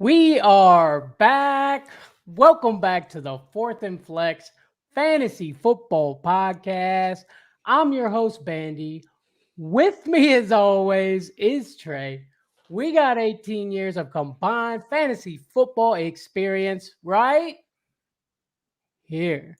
We are back. Welcome back to the Fourth and Flex Fantasy Football Podcast. I'm your host, Bandy. With me, as always, is Trey. We got 18 years of combined fantasy football experience right here.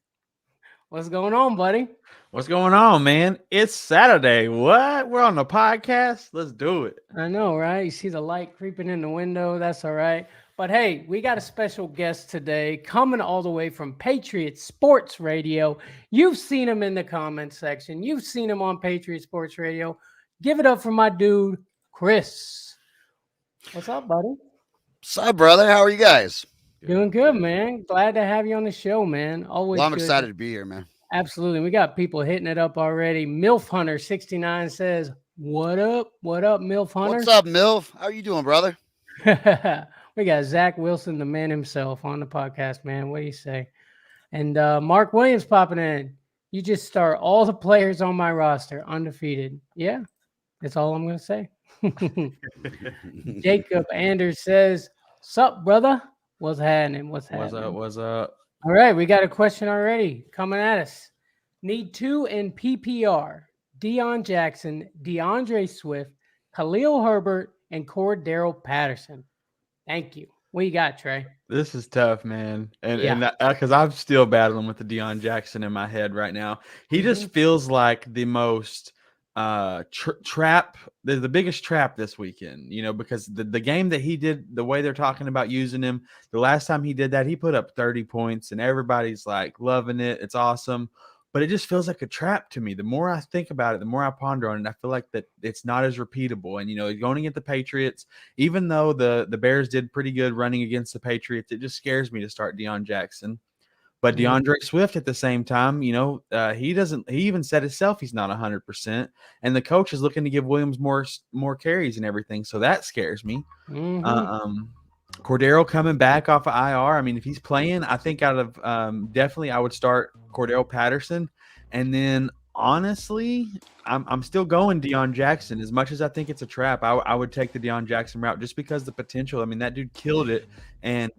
What's going on, buddy? What's going on, man? It's Saturday. What? We're on the podcast? Let's do it. I know, right? You see the light creeping in the window. That's all right. But hey, we got a special guest today coming all the way from Patriot Sports Radio. You've seen him in the comment section. You've seen him on Patriot Sports Radio. Give it up for my dude, Chris. What's up, buddy? What's up, brother? How are you guys? Doing good, man. Glad to have you on the show, man. Always. Well, I'm good. excited to be here, man. Absolutely. We got people hitting it up already. MILF Hunter 69 says, "What up? What up, MILF Hunter?" What's up, Milf? How are you doing, brother? We got Zach Wilson, the man himself, on the podcast, man. What do you say? And Mark Williams popping in. You just start all the players on my roster undefeated. Yeah, that's all I'm going to say. Jacob Anders says, "Sup, brother? What's happening? What's happening? What's up? All right, we got a question already coming at us. Need two in PPR. Deon Jackson, DeAndre Swift, Khalil Herbert, and Cordero Patterson. Thank you. What you got, Trey? This is tough, man. And because I'm still battling with the Deon Jackson in my head right now. He just feels like the most trap, the biggest trap this weekend, because the game that he did, the way they're talking about using him, the last time he did that, he put up 30 points and everybody's like loving it. It's awesome. But it just feels like a trap to me. The more I think about it, the more I ponder on it, I feel like that it's not as repeatable. And, going at the Patriots, even though the Bears did pretty good running against the Patriots, it just scares me to start Deon Jackson. But DeAndre Swift at the same time, he even said himself he's not 100%. And the coach is looking to give Williams more carries and everything. So that scares me. Cordero coming back off of IR. I mean, if he's playing, I think out of definitely I would start Cordero Patterson. And then honestly, I'm still going Deon Jackson. As much as I think it's a trap, I would take the Deon Jackson route just because the potential. I mean, that dude killed it, and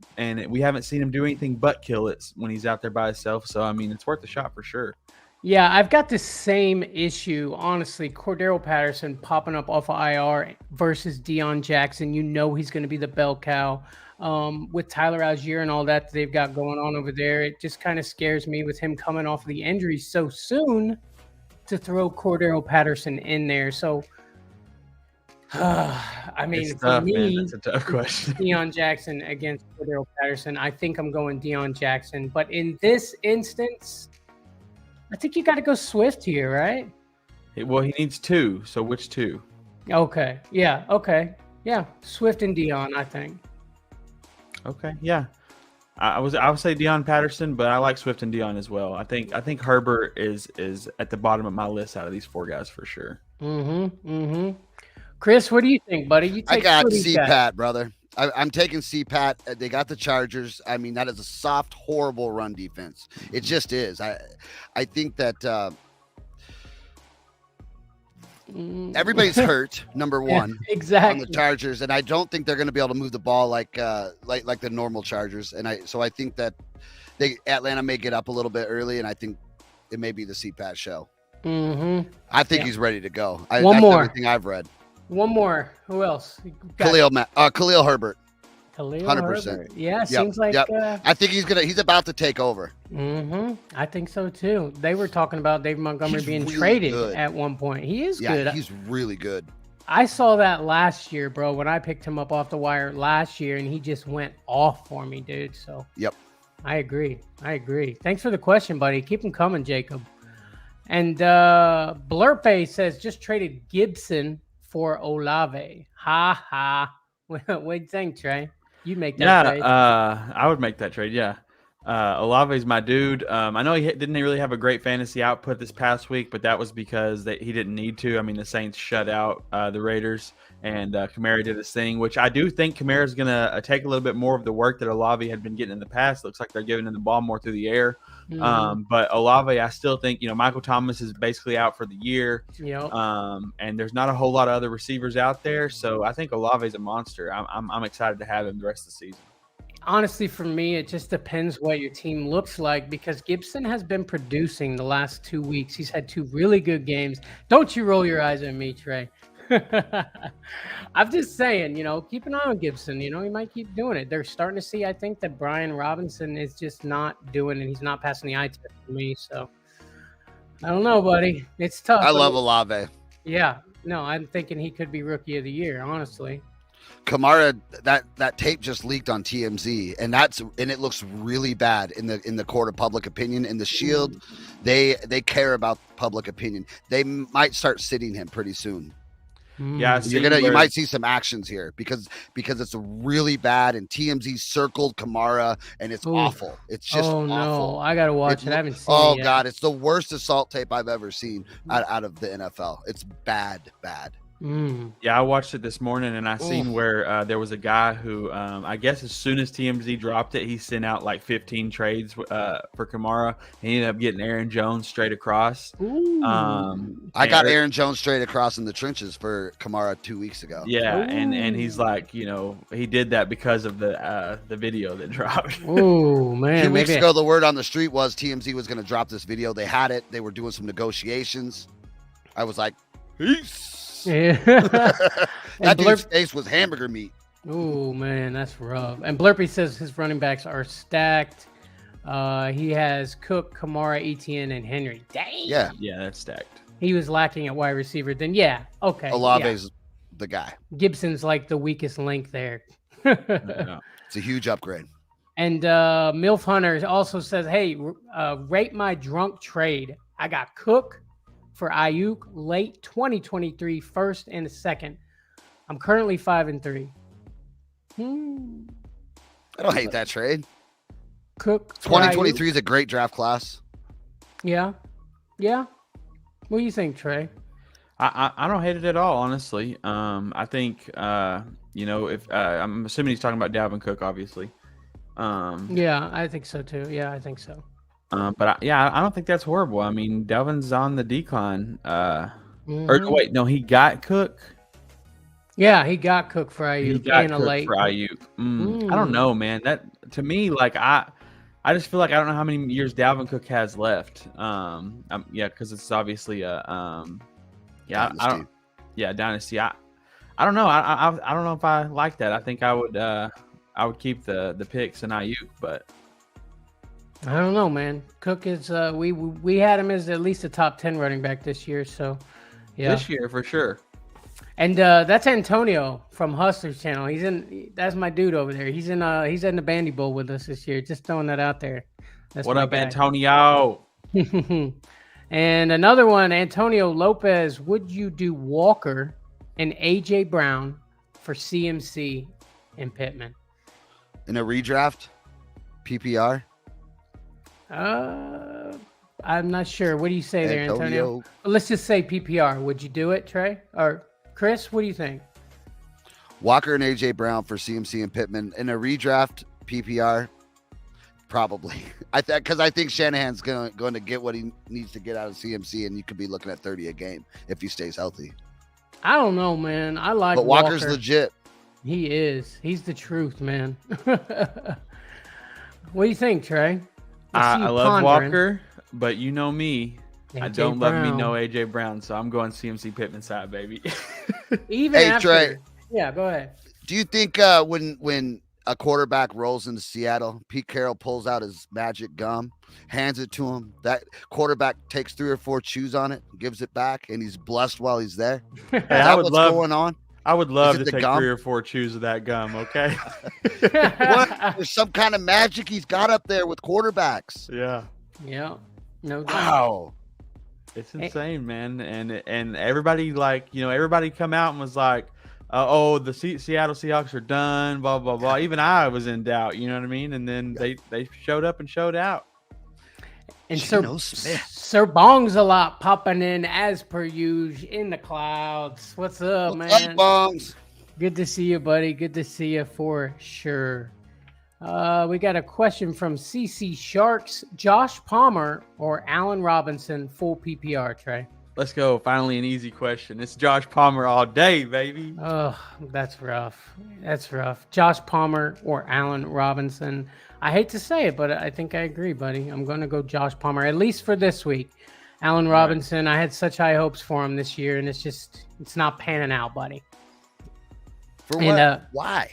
we haven't seen him do anything but kill it when he's out there by himself. So, I mean, it's worth a shot for sure. Yeah, I've got the same issue, honestly. Cordero Patterson popping up off of IR versus Deon Jackson. He's going to be the bell cow. With Tyler Algier and all that they've got going on over there, it just kind of scares me with him coming off of the injury so soon to throw Cordero Patterson in there. So, I mean, It's for tough, me, man. That's a tough question. Deon Jackson against Cordero Patterson, I think I'm going Deon Jackson. But in this instance, I think you got to go Swift here, right? Well, he needs two. So which two? Okay. Yeah. Okay. Yeah. Swift and Deon, I think. Okay. Yeah. I would say Deon Patterson, but I like Swift and Deon as well. I think Herbert is at the bottom of my list out of these four guys for sure. Chris, what do you think, buddy? I got CPAT, brother. I'm taking CPAT. They got the Chargers. I mean, that is a soft, horrible run defense. It just is. I think that everybody's hurt. Number one, exactly, on the Chargers, and I don't think they're going to be able to move the ball like the normal Chargers. And I think that Atlanta may get up a little bit early, and I think it may be the CPAT show. I think he's ready to go. That's everything I've read. One more. Who else? Khalil Herbert. Khalil 100%. Herbert. Yeah, seems like. I think he's about to take over. I think so too. They were talking about David Montgomery being really traded at one point. He is good. Yeah, he's really good. I saw that last year, bro, when I picked him up off the wire last year, and he just went off for me, dude. So. Yep. I agree. Thanks for the question, buddy. Keep them coming, Jacob. And Blurpe says just traded Gibson for Olave. Ha ha. What do you think, Trey? You make that trade. I would make that trade. Yeah. Olave's my dude. I know he didn't really have a great fantasy output this past week, but that was because he didn't need to. I mean, the Saints shut out the Raiders, and Kamara did his thing, which I do think Kamara's going to take a little bit more of the work that Olave had been getting in the past. Looks like they're giving him the ball more through the air. But Olave, I still think, Michael Thomas is basically out for the year. Yep. And there's not a whole lot of other receivers out there. So I think Olave's a monster. I'm excited to have him the rest of the season. Honestly, for me, it just depends what your team looks like because Gibson has been producing the last 2 weeks. He's had 2 really good games. Don't you roll your eyes at me, Trey. I'm just saying, keep an eye on Gibson. He might keep doing it. They're starting to see, I think, that Brian Robinson is just not doing it. He's not passing the eye test for me. So I don't know, buddy. It's tough. I love Olave. Yeah. No, I'm thinking he could be rookie of the year, honestly. Kamara, that tape just leaked on TMZ, and it looks really bad in the court of public opinion. In the Shield, they care about public opinion. They might start sitting him pretty soon. Yeah, you might see some actions here because it's really bad, and TMZ circled Kamara, and it's awful. It's just awful. No, I gotta watch it. I haven't seen it. Oh yet. God, it's the worst assault tape I've ever seen out of the NFL. It's bad. Yeah, I watched it this morning, and I seen where there was a guy who, I guess as soon as TMZ dropped it, he sent out like 15 trades for Kamara. He ended up getting Aaron Jones straight across. I got Aaron Jones straight across in the trenches for Kamara 2 weeks ago. Yeah, and he's like, he did that because of the video that dropped. Oh man! 2 weeks ago, the word on the street was TMZ was going to drop this video. They had it. They were doing some negotiations. I was like, peace. Yeah. That dude's face was hamburger meat. Oh man, that's rough. And Blurpy says his running backs are stacked. He has Cook, Kamara, Etienne, and Henry. Dang. Yeah, that's stacked. He was lacking at wide receiver. Then okay. Olave's the guy. Gibson's like the weakest link there. It's a huge upgrade. And Milf Hunter also says, "Hey, rate my drunk trade. I got Cook for Aiuyk late 2023, first and second. I'm currently 5-3. I don't hate that trade. Cook 2023 is a great draft class. Yeah. What do you think, Trey? I don't hate it at all, honestly. I think if I'm assuming he's talking about Dalvin Cook, obviously. Yeah, I think so too. Yeah, I think so. But I don't think that's horrible. I mean, Dalvin's on the decline. He got Cook. Yeah, he got Cook for Aiuyk. He got Cook for Aiuyk. I don't know, man. That to me, like I just feel like I don't know how many years Dalvin Cook has left. Because it's obviously Dynasty. Dynasty. I don't know. I don't know if I like that. I think I would keep the picks and Aiuyk, but. I don't know, man. Cook is we had him as at least a top 10 running back this year, so yeah. This year for sure. And that's Antonio from Hustler's channel. That's my dude over there. He's in the Bandy Bowl with us this year. Just throwing that out there. That's what up, guy. Antonio? And another one, Antonio Lopez. Would you do Walker and AJ Brown for CMC and Pittman in a redraft? PPR? I'm not sure. What do you say there, Antonio? Let's just say PPR. Would you do it, Trey? Or Chris, what do you think? Walker and AJ Brown for CMC and Pittman in a redraft PPR? Probably. Because I think Shanahan's going to get what he needs to get out of CMC, and you could be looking at 30 a game if he stays healthy. I don't know, man. I like But Walker's legit. He is. He's the truth, man. What do you think, Trey? I love Walker, but you know me. I don't love me no AJ Brown, so I'm going CMC Pittman side, baby. Trey. Yeah, go ahead. Do you think when a quarterback rolls into Seattle, Pete Carroll pulls out his magic gum, hands it to him, that quarterback takes 3 or 4 chews on it, gives it back, and he's blessed while he's there? Is that what's going on? I would love to take gum? 3 or 4 chews of that gum, okay? What? There's some kind of magic he's got up there with quarterbacks. Yeah. Yeah. No doubt. Wow. It's insane, man. And everybody everybody come out and was like, the Seattle Seahawks are done, blah, blah, blah. Even I was in doubt, you know what I mean? And then they showed up and showed out. And Sir Bong's a lot popping in as per usual in the clouds. What's up, man? What's up, Bongs? Good to see you, buddy. Good to see you for sure. We got a question from CC Sharks. Josh Palmer or Allen Robinson full PPR, Trey? Let's go. Finally, an easy question. It's Josh Palmer all day, baby. Oh, that's rough. That's rough. Josh Palmer or Allen Robinson. I hate to say it, but I think I agree, buddy. I'm going to go Josh Palmer, at least for this week. Allen Robinson, I had such high hopes for him this year, and it's not panning out, buddy. For what? Why?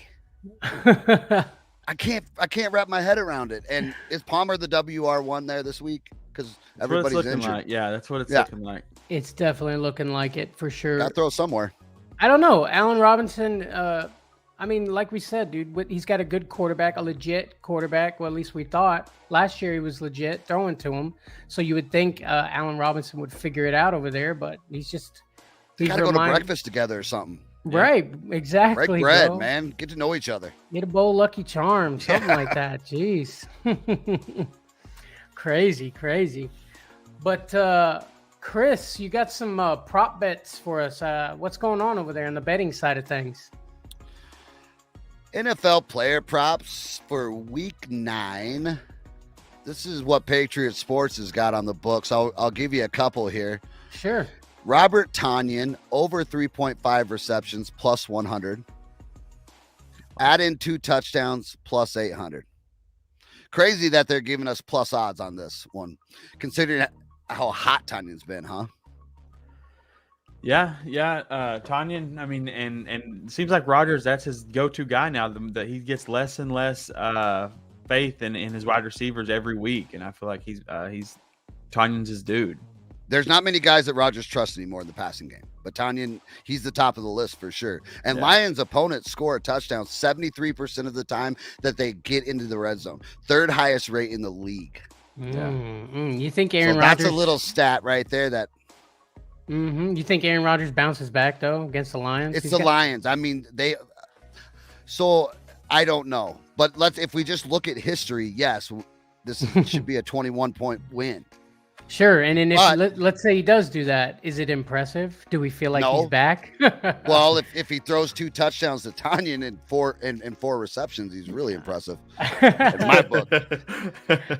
I can't wrap my head around it. And is Palmer the WR1 there this week? Because everybody's injured. Like. Yeah, that's what it's looking like. It's definitely looking like it for sure. Got to throw somewhere. I don't know. Allen Robinson, I mean, like we said, dude, he's got a good quarterback, a legit quarterback. Well, at least we thought. Last year he was legit throwing to him. So you would think Allen Robinson would figure it out over there, but he's got to go to breakfast together or something. Right, exactly. Break bread, bro. Man. Get to know each other. Get a bowl of Lucky Charms, something like that. Jeez. Crazy. But Chris, you got some prop bets for us. What's going on over there on the betting side of things? NFL player props for week 9. This is what Patriot Sports has got on the books. I'll give you a couple here. Sure. Robert Tonyan, over 3.5 receptions, plus 100. Add in 2 touchdowns, plus 800. Crazy that they're giving us plus odds on this one, considering how hot Tanyan's been, huh? Yeah. Tanyan, I mean, and it seems like Rodgers, that's his go-to guy now. That he gets less and less faith in his wide receivers every week, and I feel like he's Tanyan's his dude. There's not many guys that Rodgers trusts anymore in the passing game, but Tanyan, he's the top of the list for sure. And Lions opponents score a touchdown 73% of the time that they get into the red zone. 3rd highest rate in the league. You think Aaron so Rodgers? That's a little stat right there. That. You think Aaron Rodgers bounces back though against the Lions? It's the Lions. I mean, they. So I don't know, but if we just look at history, yes, this should be a 21-point win. Sure, and then if let's say he does do that, is it impressive? Do we feel like he's back? Well, if he throws 2 touchdowns to Tanyan and 4 receptions, he's really impressive in my book.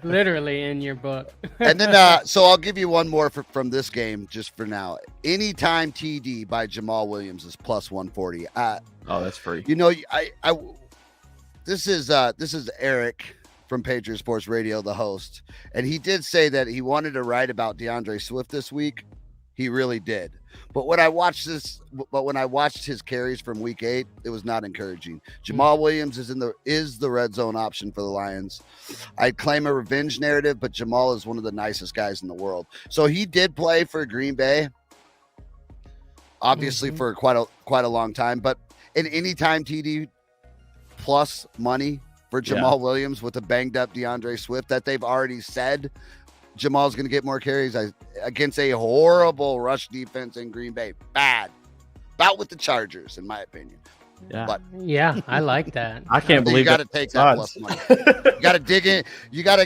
Literally in your book. And then, so I'll give you one more from this game just for now. Anytime TD by Jamal Williams is plus 140. That's free. You know, this is Eric from Patriot Sports Radio, the host, and he did say that he wanted to write about DeAndre Swift this week. He really did. But when I watched his carries from week 8, it was not encouraging. Jamal Williams is the red zone option for the Lions. I'd claim a revenge narrative, but Jamal is one of the nicest guys in the world. So he did play for Green Bay, obviously for quite a long time. But in anytime TD plus money for Jamal Williams with a banged up DeAndre Swift that they've already said Jamal's going to get more carries against a horrible rush defense in Green Bay. Bad. About with the Chargers, in my opinion. Yeah. But I like that. I can't believe you got to take that plus money. You got to dig in. You got to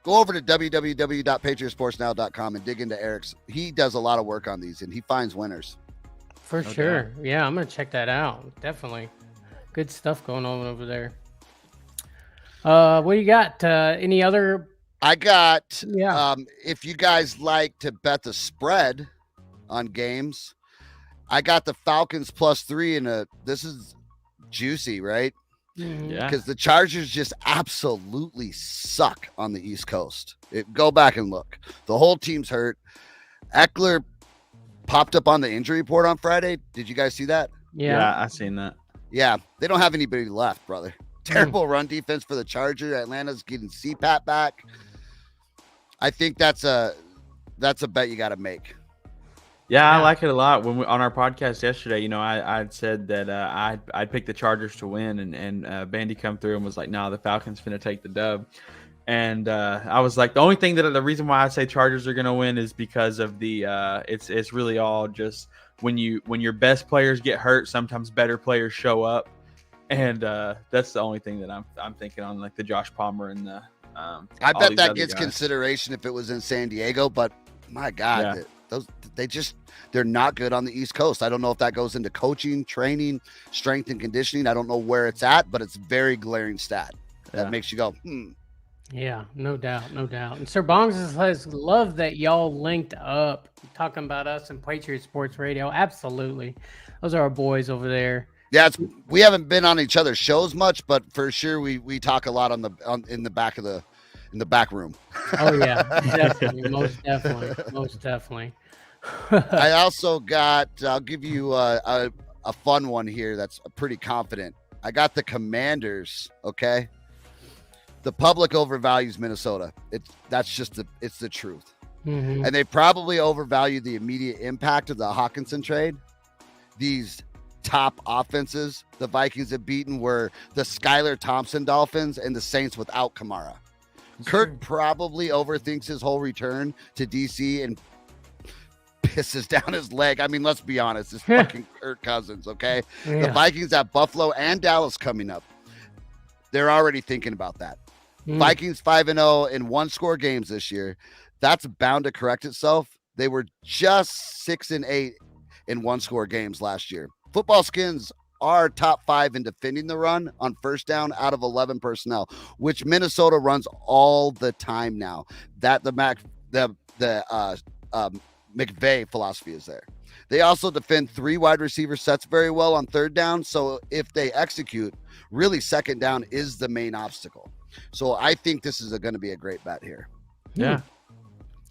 go over to www.patriotsportsnow.com and dig into Eric's. He does a lot of work on these, and he finds winners. For sure. Yeah, I'm going to check that out. Definitely. Good stuff going on over there. What do you got? Any other? I got, if you guys like to bet the spread on games, I got the Falcons plus 3 this is juicy, right? Yeah. Because the Chargers just absolutely suck on the East Coast. Go back and look. The whole team's hurt. Eckler popped up on the injury report on Friday. Did you guys see that? Yeah, I seen that. Yeah, they don't have anybody left, brother. Terrible run defense for the Chargers. Atlanta's getting CPAT back. I think that's a bet you got to make. Yeah, I like it a lot. When on our podcast yesterday, you know, I'd said that I'd pick the Chargers to win, and Bandy come through and was like, "No, the Falcons finna take the dub." And I was like, the reason why I say Chargers are gonna win is because of the it's really all just when your best players get hurt, sometimes better players show up, and that's the only thing that I'm thinking on, like the Josh Palmer and the. I bet that gets consideration if it was in San Diego, but my God, they're not good on the East Coast. I don't know if that goes into coaching, training, strength and conditioning. I don't know where it's at, but it's very glaring stat that makes you go, Yeah, no doubt. And Sir Bongs says, love that y'all linked up talking about us and Patriot Sports Radio. Absolutely. Those are our boys over there. Yeah, we haven't been on each other's shows much, but for sure we talk a lot in the back room. Oh yeah, definitely, most definitely. I also got. I'll give you a fun one here. That's pretty confident. I got the Commanders. Okay, the public overvalues Minnesota. It's the truth, and they probably overvalue the immediate impact of the Hawkinson trade. These top offenses the Vikings have beaten were the Skylar Thompson Dolphins and the Saints without Kamara. Kirk probably overthinks his whole return to DC and pisses down his leg. I mean, let's be honest, it's fucking Kirk Cousins, okay? Yeah. The Vikings have Buffalo and Dallas coming up. They're already thinking about that. Vikings 5-0 in one-score games this year. That's bound to correct itself. They were just 6-8 in one-score games last year. Football Skins are top 5 in defending the run on first down out of 11 personnel, which Minnesota runs all the time now. That the McVay philosophy is there. They also defend 3 wide receiver sets very well on third down. So if they execute, really second down is the main obstacle. So I think this is going to be a great bet here. Yeah.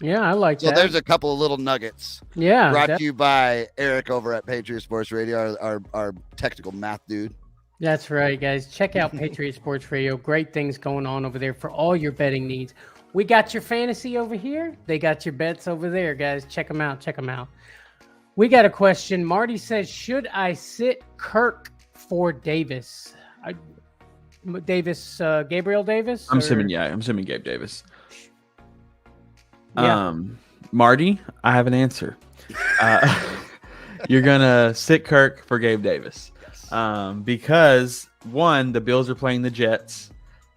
Yeah, I like that. So there's a couple of little nuggets. Yeah. Brought to you by Eric over at Patriot Sports Radio, our technical math dude. That's right, guys. Check out Patriot Sports Radio. Great things going on over there for all your betting needs. We got your fantasy over here. They got your bets over there, guys. Check them out. We got a question. Marty says, should I sit Kirk for Davis? Gabriel Davis? I'm assuming Gabe Davis. Yeah. Marty, I have an answer. You're gonna sit Kirk for Gabe Davis, because one, the Bills are playing the Jets,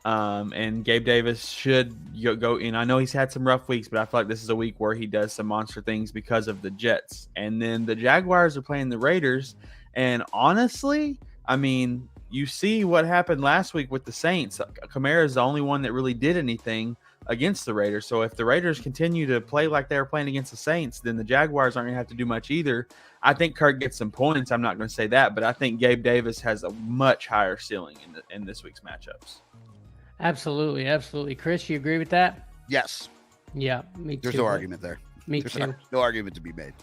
and Gabe Davis should go in. I know he's had some rough weeks, but I feel like this is a week where he does some monster things because of the Jets. And then the Jaguars are playing the Raiders, and honestly, I mean, you see what happened last week with the Saints. Kamara is the only one that really did anything against the Raiders. So if the Raiders continue to play like they were playing against the Saints, then the Jaguars aren't going to have to do much either. I think Kirk gets some points. I'm not going to say that, but I think Gabe Davis has a much higher ceiling in this week's matchups. Absolutely. Chris, you agree with that? Yes. Yeah, me too. There's no argument there. There's too. No argument to be made.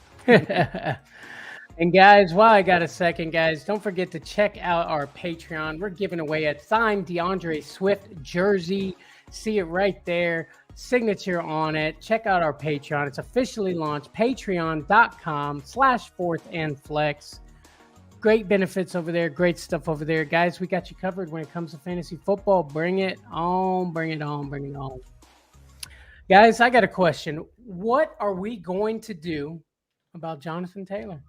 And guys, while I got a second, guys, don't forget to check out our Patreon. We're giving away a signed DeAndre Swift jersey. See it right there, signature on it. Check out our Patreon. It's officially launched, patreon.com/4thandflex. Great benefits over there. Great stuff over there. Guys, we got you covered when it comes to fantasy football. Bring it on. Guys, I got a question. What are we going to do about Jonathon Taylor?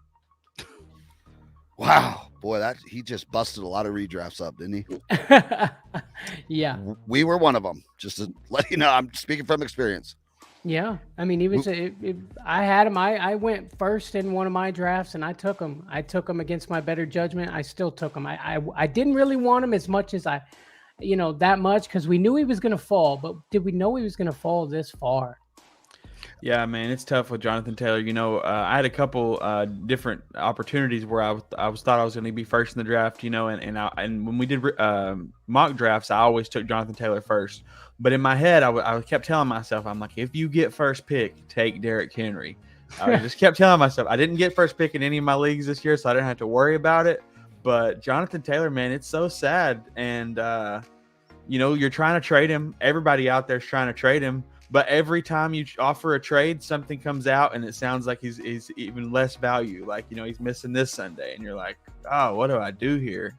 Wow, boy, he just busted a lot of redrafts up, didn't he? Yeah. We were one of them, just to let you know. I'm speaking from experience. Yeah. I mean, I had him. I went first in one of my drafts, and I took him. Against my better judgment. I still took him. I didn't really want him as much as that much, because we knew he was going to fall, but did we know he was going to fall this far? Yeah, man, it's tough with Jonathon Taylor. I had a couple different opportunities where I thought I was going to be first in the draft, and when we did mock drafts, I always took Jonathon Taylor first. But in my head, I kept telling myself, I'm like, if you get first pick, take Derrick Henry. I just kept telling myself. I didn't get first pick in any of my leagues this year, so I didn't have to worry about it. But Jonathon Taylor, man, it's so sad. And, you're trying to trade him. Everybody out there is trying to trade him. But every time you offer a trade, something comes out and it sounds like he's even less value. Like, he's missing this Sunday. And you're like, oh, what do I do here?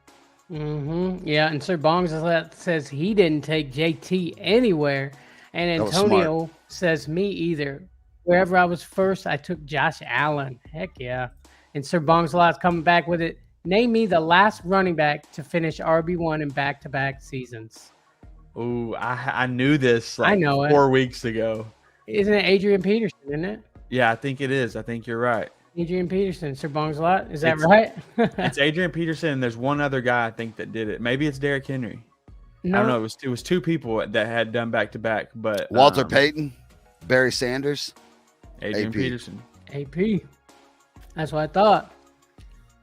Mm-hmm. Yeah, and Sir Bongs says he didn't take JT anywhere. And Antonio says me either. Wherever I was first, I took Josh Allen. Heck yeah. and Sir Bongsalot's coming back with it. Name me the last running back to finish RB1 in back-to-back seasons. Ooh, I knew this I know 4 weeks ago. Isn't it Adrian Peterson, isn't it? Yeah, I think it is. I think you're right. Adrian Peterson, Sir Bongsalot. Is that right? It's Adrian Peterson, and there's one other guy I think that did it. Maybe it's Derrick Henry. No. I don't know. It was two people that had done back-to-back. But Walter Payton, Barry Sanders, Adrian Peterson. AP. That's what I thought.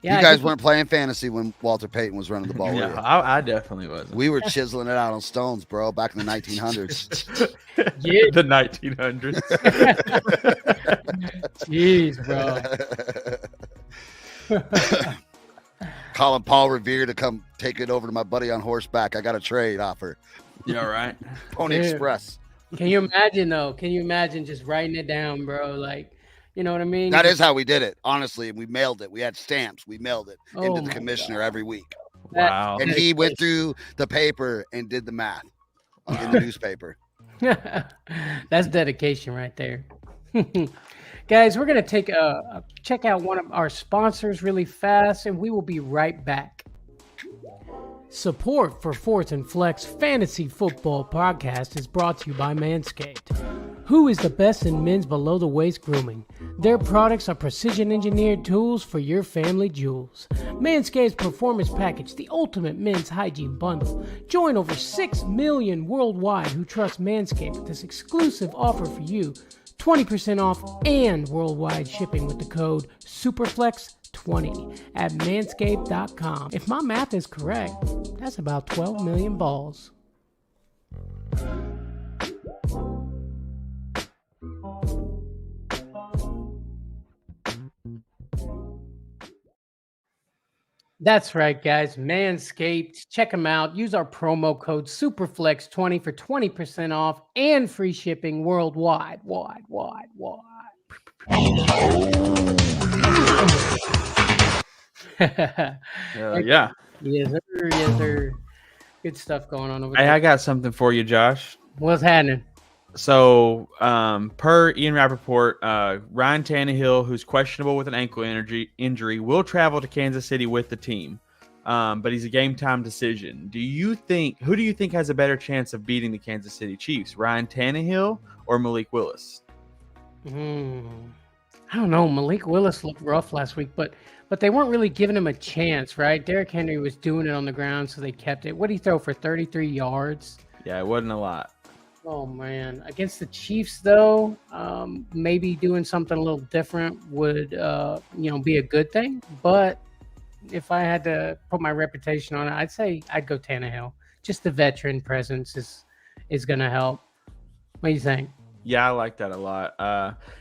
Yeah, you guys weren't playing fantasy when Walter Payton was running the ball. Yeah, I definitely wasn't. We were chiseling it out on stones, bro, back in the 1900s. Yeah. The 1900s. Jeez, bro. Calling Paul Revere to come take it over to my buddy on horseback. I got a trade offer. Yeah, right. Pony Express. Can you imagine, though? Can you imagine just writing it down, bro? Like, you know what I mean? That is how we did it. Honestly, we mailed it. We had stamps. We mailed it into the commissioner every week. Wow. And he went through the paper and did the math in the newspaper. That's dedication right there. Guys, we're going to take check out one of our sponsors really fast, and we will be right back. Support for Fourth and Flex Fantasy Football Podcast is brought to you by Manscaped. Who is the best in men's below-the-waist grooming? Their products are precision-engineered tools for your family jewels. Manscaped's Performance Package, the ultimate men's hygiene bundle. Join over 6 million worldwide who trust Manscaped with this exclusive offer for you. 20% off and worldwide shipping with the code SUPERFLEX20 at manscaped.com. If my math is correct, that's about 12 million balls. That's right, guys. Manscaped. Check them out. Use our promo code SUPERFLEX20 for 20% off and free shipping worldwide. Yeah. Yes, sir. Good stuff going on over there. Hey, I got something for you, Josh. What's happening? So, per Ian Rappaport, Ryan Tannehill, who's questionable with an ankle injury, will travel to Kansas City with the team, but he's a game-time decision. Who do you think has a better chance of beating the Kansas City Chiefs, Ryan Tannehill or Malik Willis? I don't know. Malik Willis looked rough last week, but they weren't really giving him a chance, right? Derrick Henry was doing it on the ground, so they kept it. What did he throw for 33 yards? Yeah, it wasn't a lot. Oh, man. Against the Chiefs, though, maybe doing something a little different would, be a good thing. But if I had to put my reputation on it, I'd say I'd go Tannehill. Just the veteran presence is going to help. What do you think? Yeah, I like that a lot.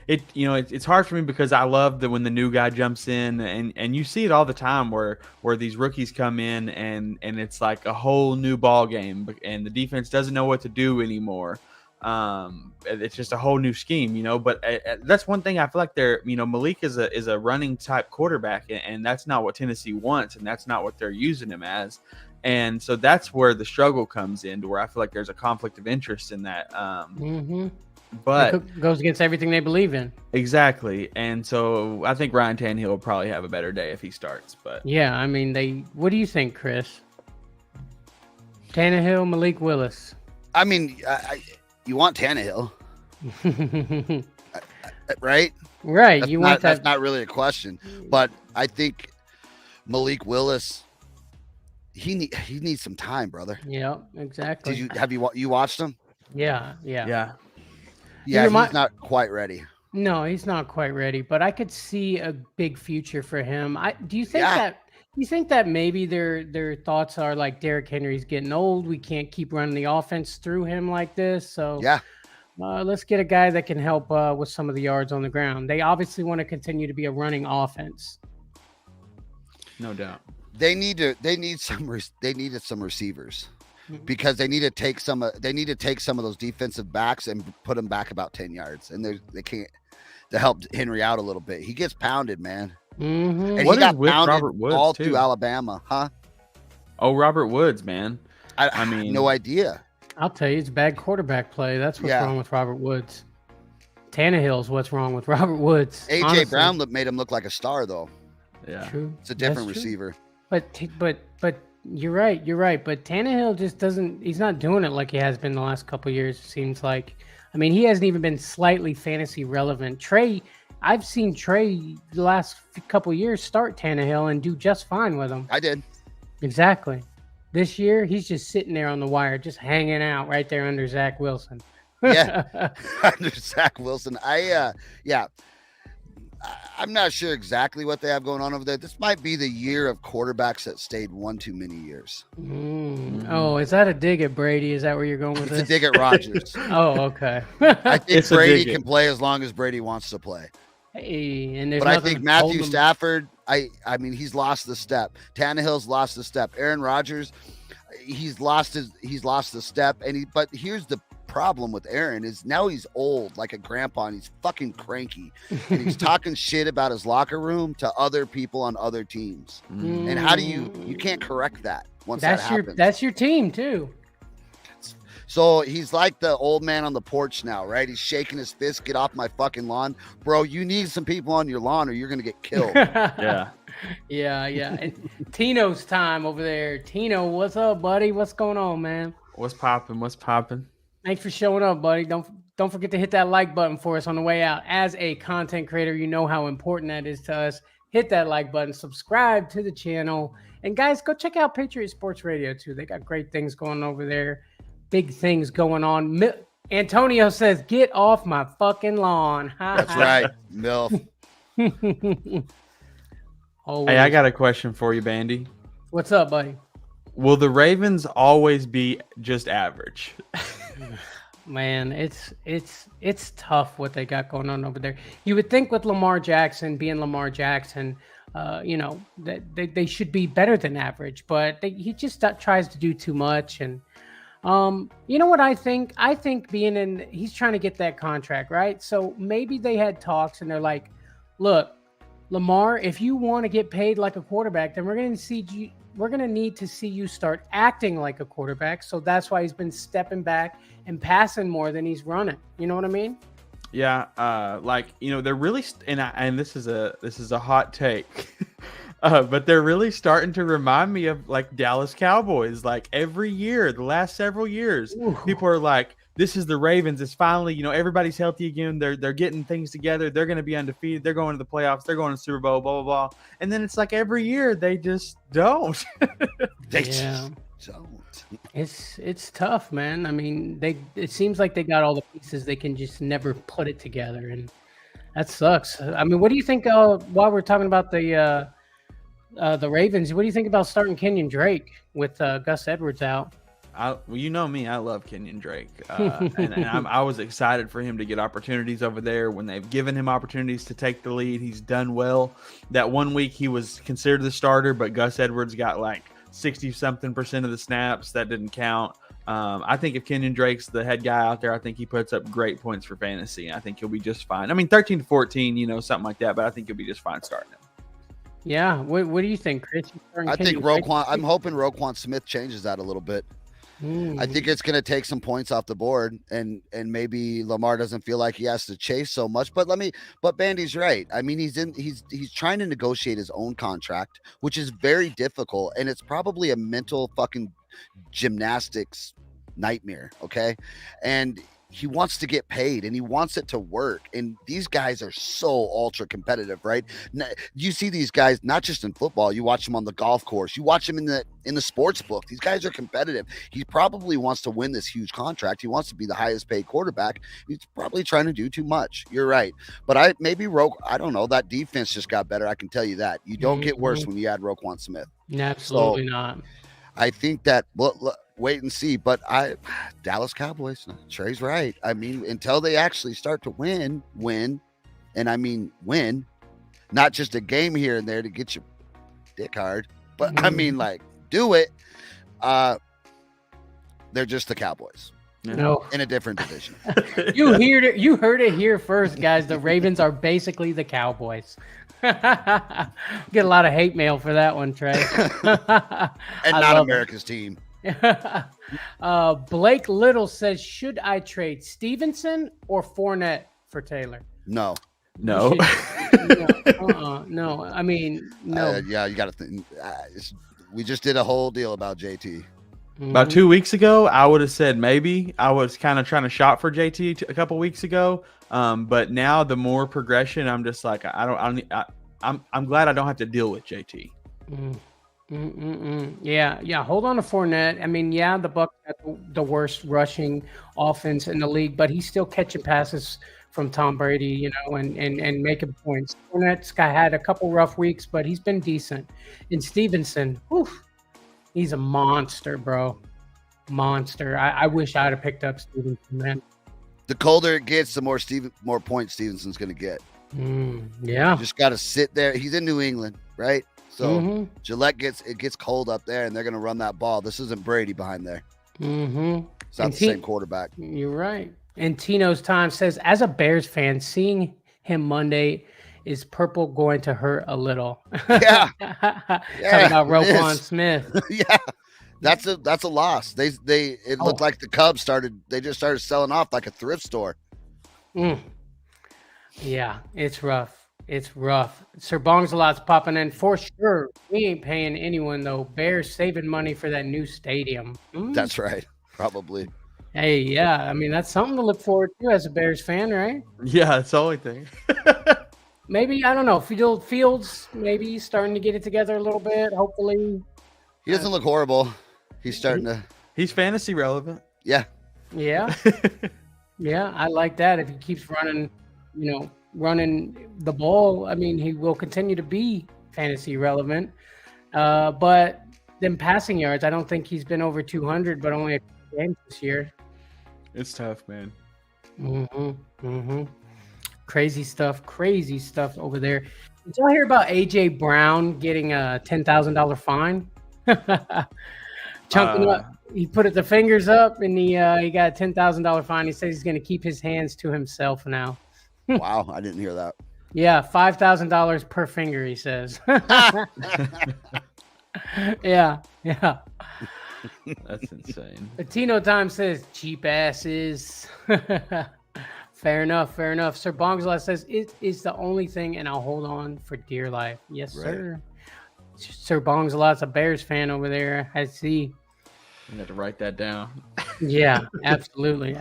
It's hard for me because I love that when the new guy jumps in, and you see it all the time where these rookies come in and it's like a whole new ball game, and the defense doesn't know what to do anymore. It's just a whole new scheme, But that's one thing I feel like Malik is a running type quarterback, and that's not what Tennessee wants, and that's not what they're using him as. And so that's where the struggle comes in, to where I feel like there's a conflict of interest in that. But it goes against everything they believe in. Exactly. And so I think Ryan Tannehill will probably have a better day if he starts. But yeah, I mean, what do you think, Chris? Tannehill, Malik Willis. I mean, you want Tannehill, right? Right. That's not really a question, but I think Malik Willis, he needs some time, brother. Yeah, exactly. Have you watched him? Yeah. Yeah, he's not quite ready. No, he's not quite ready, but I could see a big future for him. Do you think that maybe their thoughts are like Derrick Henry's getting old, we can't keep running the offense through him like this, so yeah. Let's get a guy that can help with some of the yards on the ground. They obviously want to continue to be a running offense. No doubt. They needed some receivers. Because they need to take some of those defensive backs and put them back about 10 yards, and they can't to help Henry out a little bit. He gets pounded, man. Mm-hmm. And what he got with pounded Robert Woods all too? Through Alabama, huh? Oh, Robert Woods, man. I mean, no idea. I'll tell you, it's bad quarterback play. That's what's wrong with Robert Woods. Tannehill's what's wrong with Robert Woods. AJ Brown made him look like a star, though. Yeah, true. It's a different receiver. But you're right. But Tannehill just doesn't. He's not doing it like he has been the last couple of years. It seems like. I mean, he hasn't even been slightly fantasy relevant. Trey, I've seen Trey the last couple of years start Tannehill and do just fine with him. I did. Exactly. This year, he's just sitting there on the wire, just hanging out right there under Zach Wilson. Yeah, under Zach Wilson. I'm not sure exactly what they have going on over there. This might be the year of quarterbacks that stayed one too many years. Oh, is that a dig at Brady? Is that where you're going with It's this? a dig at Rodgers. Oh, okay. I think Brady can play as long as Brady wants to play. Hey, and but I think Matthew Stafford, I mean, he's lost the step. Tannehill's lost the step. Aaron Rodgers, he's lost the step. But here's the problem with Aaron is now he's old, like a grandpa, and he's fucking cranky, and he's talking shit about his locker room to other people on other teams. And how do you can't correct that once that happens? That's your team too. So he's like the old man on the porch now, right? He's shaking his fist, get off my fucking lawn. Bro, you need some people on your lawn or you're going to get killed. Yeah. And Tino's time over there. Tino, what's up, buddy? What's going on, man? What's popping? Thanks for showing up, buddy. Don't forget to hit that like button for us on the way out. As a content creator, you know how important that is to us. Hit that like button, subscribe to the channel. And guys, go check out Patriot Sports Radio too. They got great things going over there. Big things going on. Antonio says, "Get off my fucking lawn." That's right, MILF. Hey, I got a question for you, Bandy. What's up, buddy? Will the Ravens always be just average? Man, it's tough what they got going on over there. You would think with Lamar Jackson being Lamar Jackson, that they should be better than average, but he just tries to do too much. And you know what I think? I think he's trying to get that contract, right? So maybe they had talks and they're like, look, Lamar, if you want to get paid like a quarterback, then we're going to need to see you start acting like a quarterback. So that's why he's been stepping back and passing more than he's running. You know what I mean? Yeah. They're really, and this is a hot take, but they're really starting to remind me of like Dallas Cowboys. Like every year, the last several years, people are like, this is the Ravens. It's finally, everybody's healthy again. They're getting things together. They're going to be undefeated. They're going to the playoffs. They're going to the Super Bowl, blah, blah, blah. And then it's like every year they just don't. Just don't. It's tough, man. I mean, it seems like they got all the pieces. They can just never put it together. And that sucks. I mean, what do you think while we're talking about the Ravens, what do you think about starting Kenyan Drake with Gus Edwards out? You know me, I love Kenyan Drake, and I was excited for him to get opportunities over there. When they've given him opportunities to take the lead, he's done well. That 1 week he was considered the starter, but Gus Edwards got like 60-something% of the snaps. That didn't count. I think if Kenyan Drake's the head guy out there, I think he puts up great points for fantasy. I think he'll be just fine. I mean, 13-14, something like that, but I think he'll be just fine starting him. Yeah. What do you think, Chris? I think I'm hoping Roquan Smith changes that a little bit. I think it's going to take some points off the board, and maybe Lamar doesn't feel like he has to chase so much. But Bandy's right. I mean, he's trying to negotiate his own contract, which is very difficult, and it's probably a mental fucking gymnastics nightmare. Okay, and he wants to get paid and he wants it to work. And these guys are so ultra competitive, right? You see these guys, not just in football, you watch them on the golf course, you watch them in the sports book. These guys are competitive. He probably wants to win this huge contract. He wants to be the highest paid quarterback. He's probably trying to do too much. You're right. But I don't know. That defense just got better. I can tell you that. You don't get worse when you add Roquan Smith. Absolutely not. I think that, wait and see. But Dallas Cowboys, Trey's right. I mean, until they actually start to win, and I mean win, not just a game here and there to get your dick hard, but I mean like do it. They're just the Cowboys. No, in a different division. You heard it here first, guys. The Ravens are basically the Cowboys. Get a lot of hate mail for that one, Trey. And not America's team. Blake Little says, should I trade Stevenson or Fournette for Taylor? No. No. No. I mean, no. Yeah, you got to think. We just did a whole deal about JT. About 2 weeks ago, I would have said maybe. I was kind of trying to shop for JT a couple weeks ago, but now the more progression, I'm just like I'm glad I don't have to deal with JT. Yeah. Hold on to Fournette. I mean, yeah, the Bucs had the worst rushing offense in the league, but he's still catching passes from Tom Brady, and making points. Fournette's had a couple rough weeks, but he's been decent. And Stevenson, he's a monster, bro. Monster. I wish I'd have picked up Stevenson, man. The colder it gets, the more points Stevenson's going to get. Yeah. You just got to sit there. He's in New England, right? So Gillette gets cold up there, and they're going to run that ball. This isn't Brady behind there. It's not the same quarterback. You're right. And Tino's Time says, as a Bears fan, seeing him Monday, is purple going to hurt a little? Yeah. Talking about Roquan Smith. Yeah. That's a loss. It looked like the Cubs just started selling off like a thrift store. Yeah, it's rough. It's rough. Sir Bongsalot's popping in for sure. We ain't paying anyone though. Bears saving money for that new stadium. That's right. Probably. Hey, yeah. I mean, that's something to look forward to as a Bears fan, right? Yeah, that's the only thing. Maybe, I don't know. Fields maybe starting to get it together a little bit. Hopefully. He doesn't look horrible. He's starting to. He's fantasy relevant. Yeah. Yeah. Yeah, I like that. If he keeps running the ball, I mean, he will continue to be fantasy relevant. But then passing yards, I don't think he's been over 200, but only a couple games this year. It's tough, man. Crazy stuff over there. Did y'all hear about AJ Brown getting a $10,000 fine? Chunking up. He put the fingers up, and he got a $10,000 fine. He says he's going to keep his hands to himself now. Wow, I didn't hear that. Yeah, $5,000 per finger, he says. Yeah. That's insane. Latino Time says, cheap asses. Fair enough. Sir Bongsalot says, it is the only thing, and I'll hold on for dear life. Yes, sir. Sir Bongsalot's a Bears fan over there. I see. You have to write that down. Yeah, absolutely.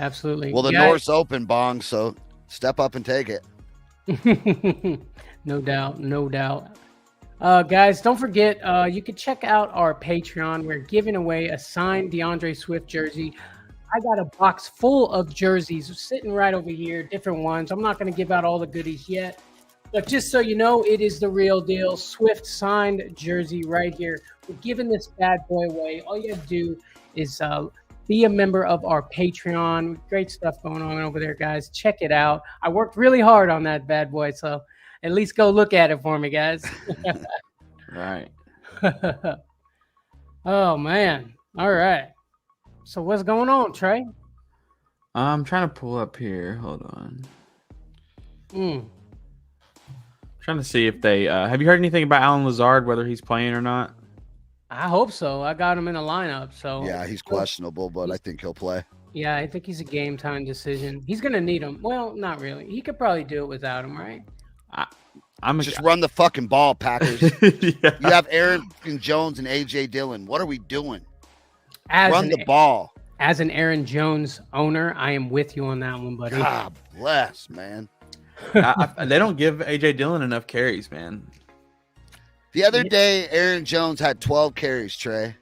Well, the North's open, Bong, so step up and take it. No doubt. Guys, don't forget, you can check out our Patreon. We're giving away a signed DeAndre Swift jersey. I got a box full of jerseys sitting right over here, different ones. I'm not going to give out all the goodies yet, but just so you know, it is the real deal. Swift signed jersey right here. We're giving this bad boy away. All you have to do is be a member of our Patreon. Great stuff going on over there, guys. Check it out. I worked really hard on that bad boy, so at least go look at it for me, guys. Right. Oh, man. All right. So what's going on, Trey? I'm trying to pull up here. Hold on. Trying to see if they have you heard anything about Alan Lazard, whether he's playing or not? I hope so. I got him in the lineup. So yeah, he's questionable, but I think he'll play. Yeah, I think he's a game time decision. He's gonna need him. Well, not really. He could probably do it without him, right? Just run the fucking ball, Packers. Yeah. You have Aaron Jones and AJ Dillon. What are we doing? Run the ball. As an Aaron Jones owner, I am with you on that one, buddy. God bless, man. They don't give AJ Dillon enough carries, man. The other day, Aaron Jones had 12 carries, Trey.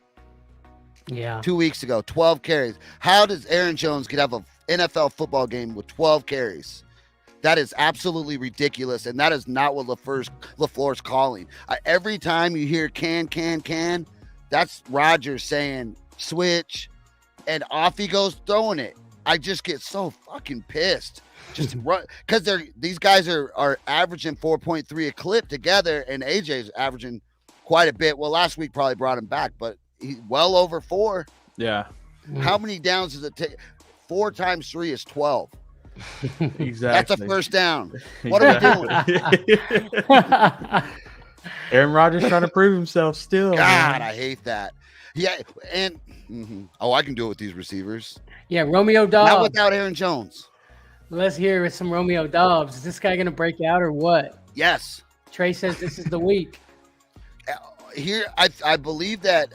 Yeah. 2 weeks ago, 12 carries. How does Aaron Jones could have an NFL football game with 12 carries? That is absolutely ridiculous, and that is not what LaFleur's calling. Every time you hear can, that's Rodgers saying switch, and off he goes throwing it. I just get so fucking pissed. Just run, because these guys are averaging 4.3 a clip together, and AJ's averaging quite a bit. Well, last week probably brought him back, but he's well over 4. Yeah. How many downs does it take? 4 times 3 is 12. Exactly. That's a first down. What are we doing? Aaron Rodgers trying to prove himself still. God, man. I hate that. Yeah, and I can do it with these receivers. Yeah, Romeo Dobbs. Not without Aaron Jones. Let's hear some Romeo Dobbs. Is this guy going to break out or what? Yes. Trey says this is the week. Here, I believe that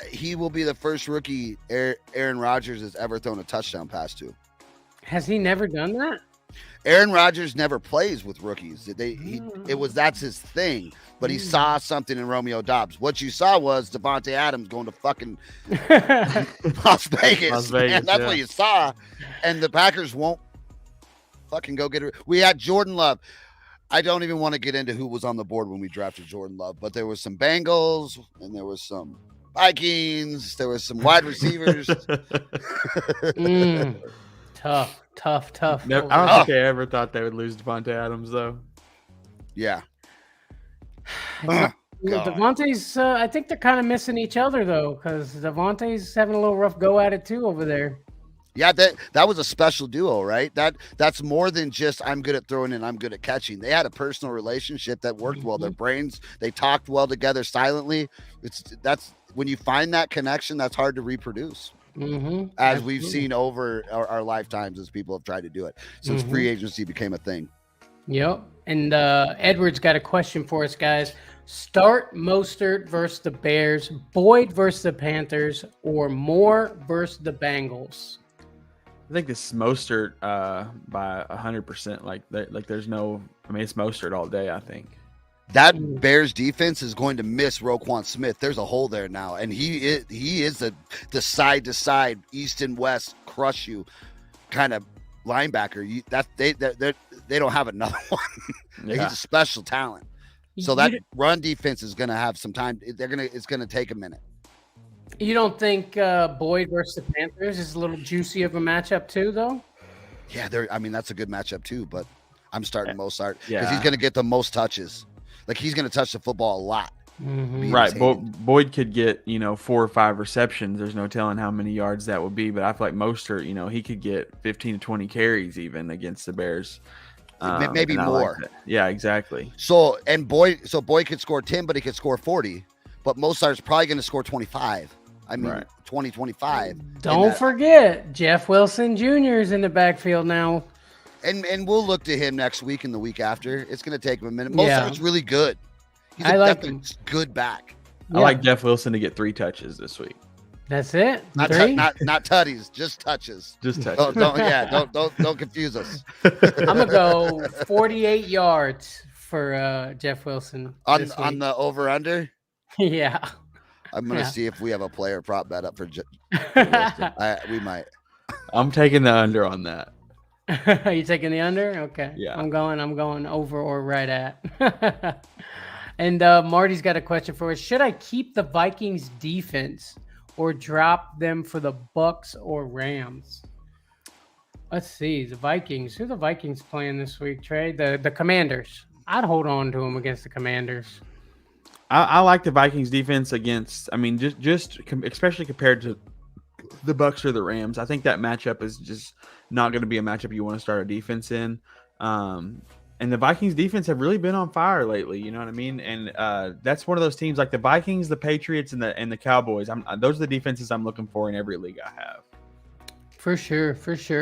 he will be the first rookie Aaron Rodgers has ever thrown a touchdown pass to. Has he never done that? Aaron Rodgers never plays with rookies. That's his thing. But he saw something in Romeo Dobbs. What you saw was Devontae Adams going to fucking Las Vegas. And that's what you saw. And the Packers won't fucking go get it. We had Jordan Love. I don't even want to get into who was on the board when we drafted Jordan Love, but there was some Bengals and there was some Vikings. There was some wide receivers. Tough. No, I don't think I ever thought they would lose Devontae Adams, though. Yeah. Devontae's, I think they're kind of missing each other, though, because Devontae's having a little rough go at it, too, over there. Yeah, that was a special duo, right? That's more than just I'm good at throwing and I'm good at catching. They had a personal relationship that worked well. Their brains, they talked well together silently. That's when you find that connection, that's hard to reproduce. As we've seen over our lifetimes as people have tried to do it since free agency became a thing. Yep. And Edward's got a question for us, guys. Start Mostert versus the Bears, Boyd versus the Panthers, or Moore versus the Bengals? I think this is Mostert by 100%. Like there's no. I mean, it's Mostert all day. I think that Bears defense is going to miss Roquan Smith. There's a hole there now, and he is the side to side, east and west, crush you kind of linebacker. They don't have another one. He's a special talent. So that run defense is going to have some time. It's going to take a minute. You don't think Boyd versus the Panthers is a little juicy of a matchup too, though? Yeah, that's a good matchup too. But I'm starting Mostert because he's going to get the most touches. Like he's going to touch the football a lot. Right. Boyd could get 4 or 5 receptions. There's no telling how many yards that would be. But I feel like Mostert, he could get 15 to 20 carries even against the Bears. Maybe more. Like yeah, exactly. So Boyd could score 10, but he could score 40. But Mostert's probably going to score 25. 20, 25. Don't forget, Jeff Wilson Jr. is in the backfield now. And we'll look to him next week and the week after. It's going to take him a minute. Mostert's really good. He's definitely good back. I like Jeff Wilson to get 3 touches this week. That's it. Not tutties, just touches. Just touches. Don't confuse us. I'm gonna go 48 yards for Jeff Wilson on the over under. Yeah. I'm gonna see if we have a player prop bet up for we might. I'm taking the under on that. Are you taking the under? Okay. Yeah. I'm going over or right at. And Marty's got a question for us. Should I keep the Vikings defense or drop them for the Bucs or Rams? Let's see. The Vikings. Who are the Vikings playing this week, Trey? The Commanders. I'd hold on to them against the Commanders. I like the Vikings defense against. I mean, just especially compared to the Bucs or the Rams. I think that matchup is just not going to be a matchup you want to start a defense in. And the Vikings defense have really been on fire lately. You know what I mean? And that's one of those teams like the Vikings, the Patriots, and the Cowboys. Those are the defenses I'm looking for in every league I have. For sure.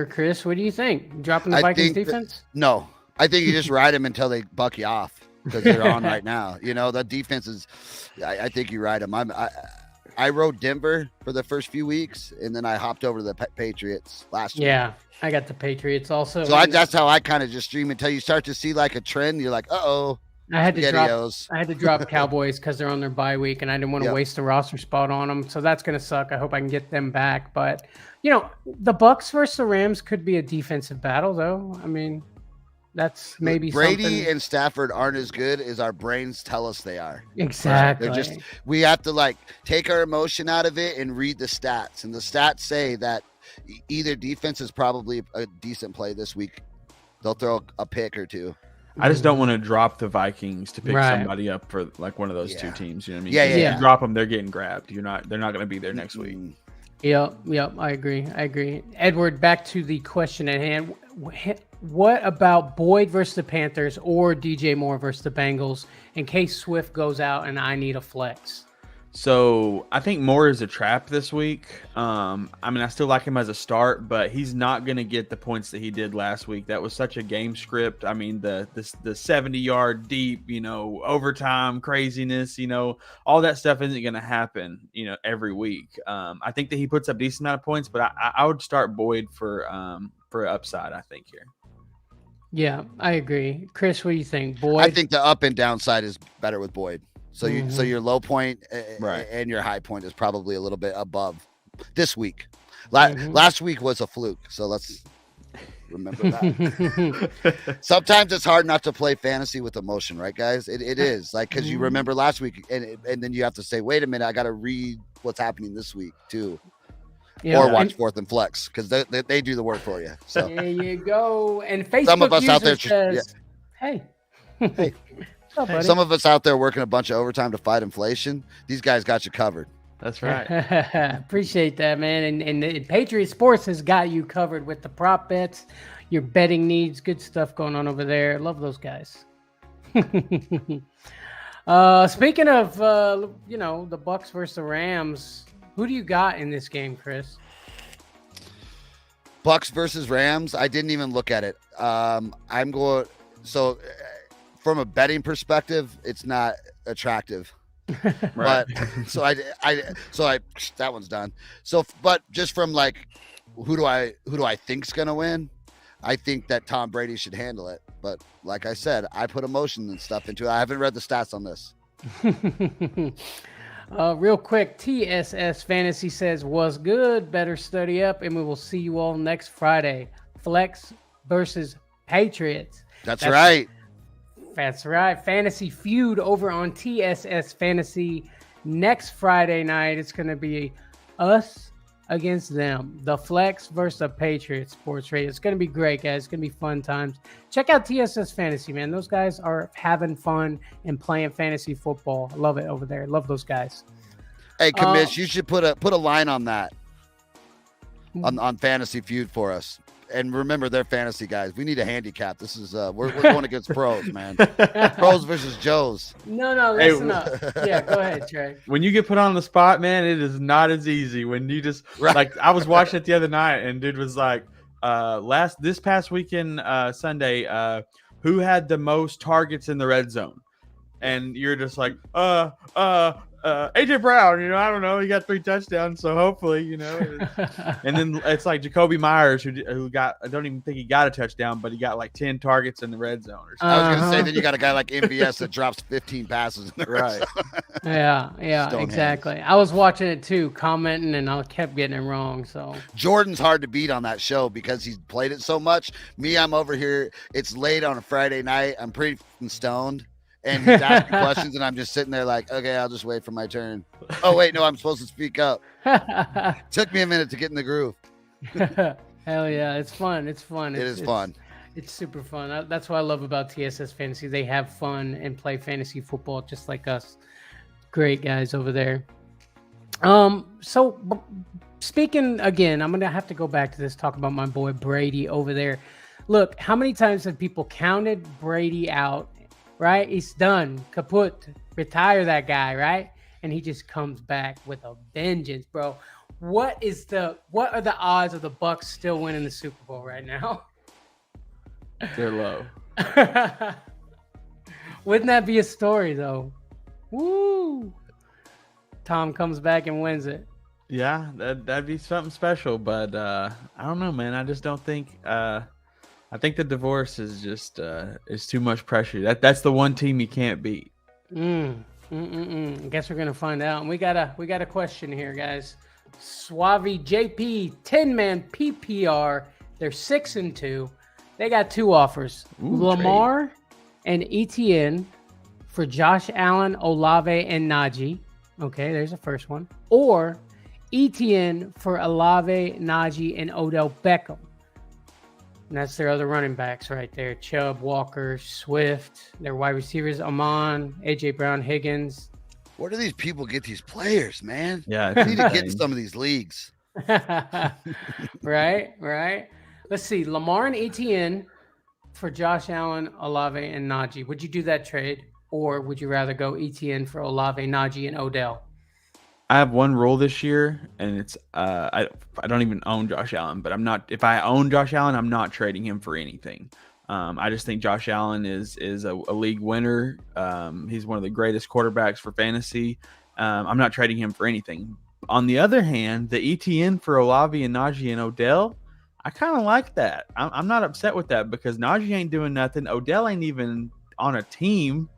Chris, what do you think? Dropping the Vikings defense? No, I think you just ride them until they buck you off because they're on right now. The defense is. I think you ride them. I rode Denver for the first few weeks, and then I hopped over to the Patriots last week. Yeah. I got the Patriots also. So that's how I kind of just stream until you start to see like a trend. You're like, I had to drop Cowboys because they're on their bye week, and I didn't want to waste the roster spot on them. So that's going to suck. I hope I can get them back. But the Bucs versus the Rams could be a defensive battle, though. I mean, that's maybe Brady something. And Stafford aren't as good as our brains tell us they are. Exactly. We have to take our emotion out of it and read the stats, and the stats say that. Either defense is probably a decent play this week. They'll throw a pick or two. I just don't want to drop the Vikings to pick somebody up for one of those 2 teams. You know what I mean? Yeah. If you drop them, they're getting grabbed. They're not going to be there next week. Yep. I agree. Edward, back to the question at hand. What about Boyd versus the Panthers or DJ Moore versus the Bengals in case Swift goes out and I need a flex? So I think Moore is a trap this week. I mean, I still like him as a start, but he's not going to get the points that he did last week. That was such a game script. I mean, the 70-yard deep, overtime craziness, all that stuff isn't going to happen, every week. I think that he puts up a decent amount of points, but I would start Boyd for upside, I think, here. Yeah, I agree. Chris, what do you think? Boyd? I think the up and downside is better with Boyd. So your low point and your high point is probably a little bit above this week. Last week was a fluke, so let's remember that. Sometimes it's hard not to play fantasy with emotion, right, guys? It is like because you remember last week, and then you have to say, wait a minute, I got to read what's happening this week too, or watch Fourth and Flex because they do the work for you. So there you go. And Facebook some of us out there says, hey. Up, some of us out there working a bunch of overtime to fight inflation. These guys got you covered. That's right. Appreciate that, man. And Patriot Sports has got you covered with the prop bets, your betting needs. Good stuff going on over there. Love those guys. Speaking of, the Bucs versus the Rams, who do you got in this game, Chris? Bucs versus Rams. I didn't even look at it. I'm going. So. From a betting perspective, it's not attractive, right. But so I that one's done. So, but just from like, who do I think's gonna win? I think that Tom Brady should handle it. But like I said, I put emotion and stuff into it. I haven't read the stats on this. Real quick, TSS Fantasy says, was good. Better study up, and we will see you all next Friday. Flex versus Patriots. That's right. That's right. Fantasy Feud over on TSS Fantasy next Friday night. It's going to be us against them. The Flex versus the Patriots Sports Radio. It's going to be great, guys. It's going to be fun times. Check out TSS Fantasy, man. Those guys are having fun and playing fantasy football. I love it over there. Love those guys. Hey, Commish, you should put a line on that on Fantasy Feud for us. And remember, they're fantasy guys. We need a handicap. This is we're going against pros, man. Pros versus Joes. No, listen up. Yeah, go ahead, Trey. When you get put on the spot, man, it is not as easy. When you just like, I was watching it the other night, and dude was like, this past weekend, Sunday, who had the most targets in the red zone? And you're just like, AJ Brown, I don't know. He got 3 touchdowns, so hopefully, And then it's like Jacoby Myers, who got, I don't even think he got a touchdown, but he got like 10 targets in the red zone or something. I was going to say, then you got a guy like MVS that drops 15 passes in the red zone. Yeah, exactly. I was watching it too, commenting, and I kept getting it wrong. So Jordan's hard to beat on that show because he's played it so much. Me, I'm over here. It's late on a Friday night. I'm pretty stoned. And he's asking questions, and I'm just sitting there like, okay, I'll just wait for my turn. Oh, wait, no, I'm supposed to speak up. Took me a minute to get in the groove. Hell yeah, it's fun. It's fun. It's fun. It's super fun. That's what I love about TSS Fantasy. They have fun and play fantasy football just like us. Great guys over there. So speaking again, I'm going to have to go back to this, talk about my boy Brady over there. Look, how many times have people counted Brady out? Right? He's done. Kaput. Retire that guy, right? And he just comes back with a vengeance, bro. What are the odds of the Bucs still winning the Super Bowl right now? They're low. Wouldn't that be a story though? Woo! Tom comes back and wins it. Yeah, that'd be something special, but I don't know, man. I just don't think I think the divorce is just is too much pressure. That's the one team you can't beat. I guess we're gonna find out. And we got a question here, guys. Suave JP 10-man PPR. They're 6-2. They got 2 offers: Lamar and Etienne for Josh Allen, Olave, and Najee. Okay, there's the first one. Or Etienne for Olave, Najee, and Odell Beckham. And that's their other running backs right there. Chubb, Walker, Swift. Their wide receivers, Amon, AJ Brown, Higgins. Where do these people get these players, man? Yeah. I need to get in some of these leagues. Right. Let's see. Lamar and Etienne for Josh Allen, Olave, and Najee. Would you do that trade? Or would you rather go Etienne for Olave, Najee, and Odell? I have one rule this year, and it's I don't even own Josh Allen, but I'm not. If I own Josh Allen, I'm not trading him for anything. I just think Josh Allen is a league winner. He's one of the greatest quarterbacks for fantasy. I'm not trading him for anything. On the other hand, the Etienne for Olave and Najee and Odell, I kind of like that. I'm not upset with that because Najee ain't doing nothing. Odell ain't even on a team.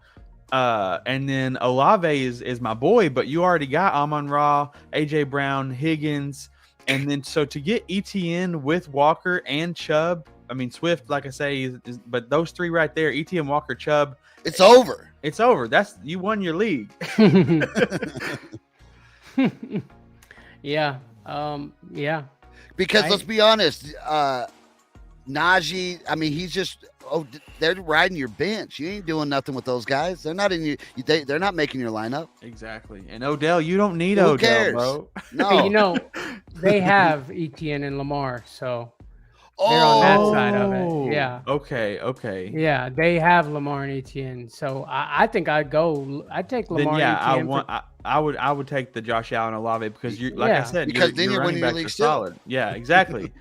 And then Olave is my boy, but you already got Amon-Ra, AJ Brown, Higgins, and then so to get Etienne with Walker and Chubb, I mean Swift, like I say, but those three right there, Etienne, Walker, Chubb, it's over. It's over. You won your league. Yeah. Yeah. Because let's be honest, Najee, I mean, he's just they're riding your bench. You ain't doing nothing with those guys. They're not in you. They're not making your lineup. Exactly. And Odell, you don't need Who Odell, cares? bro. No. Hey, they have Etienne and Lamar, so they're on that side of it. Yeah. Okay. Yeah, they have Lamar and Etienne. So I think I'd take Lamar Then, and Etienne. I would take the Josh Allen Olave because I said, because then your you're running winning your backs league are still. solid. Yeah, exactly.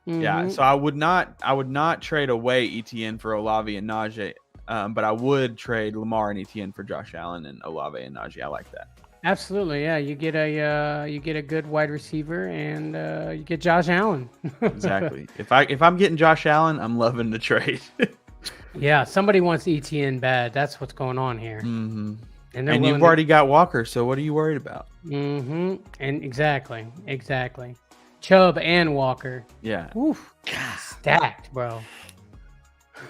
Yeah, so I would not trade away Etienne for Olave and Najee, but I would trade Lamar and Etienne for Josh Allen and Olave and Najee. I like that. Absolutely, yeah. You get a good wide receiver, and you get Josh Allen. Exactly. If I'm getting Josh Allen, I'm loving the trade. Yeah, somebody wants Etienne bad. That's what's going on here. Mm-hmm. And you've already got Walker, so what are you worried about? Mm-hmm. And exactly. Chubb and Walker. Yeah. Oof. Stacked, bro.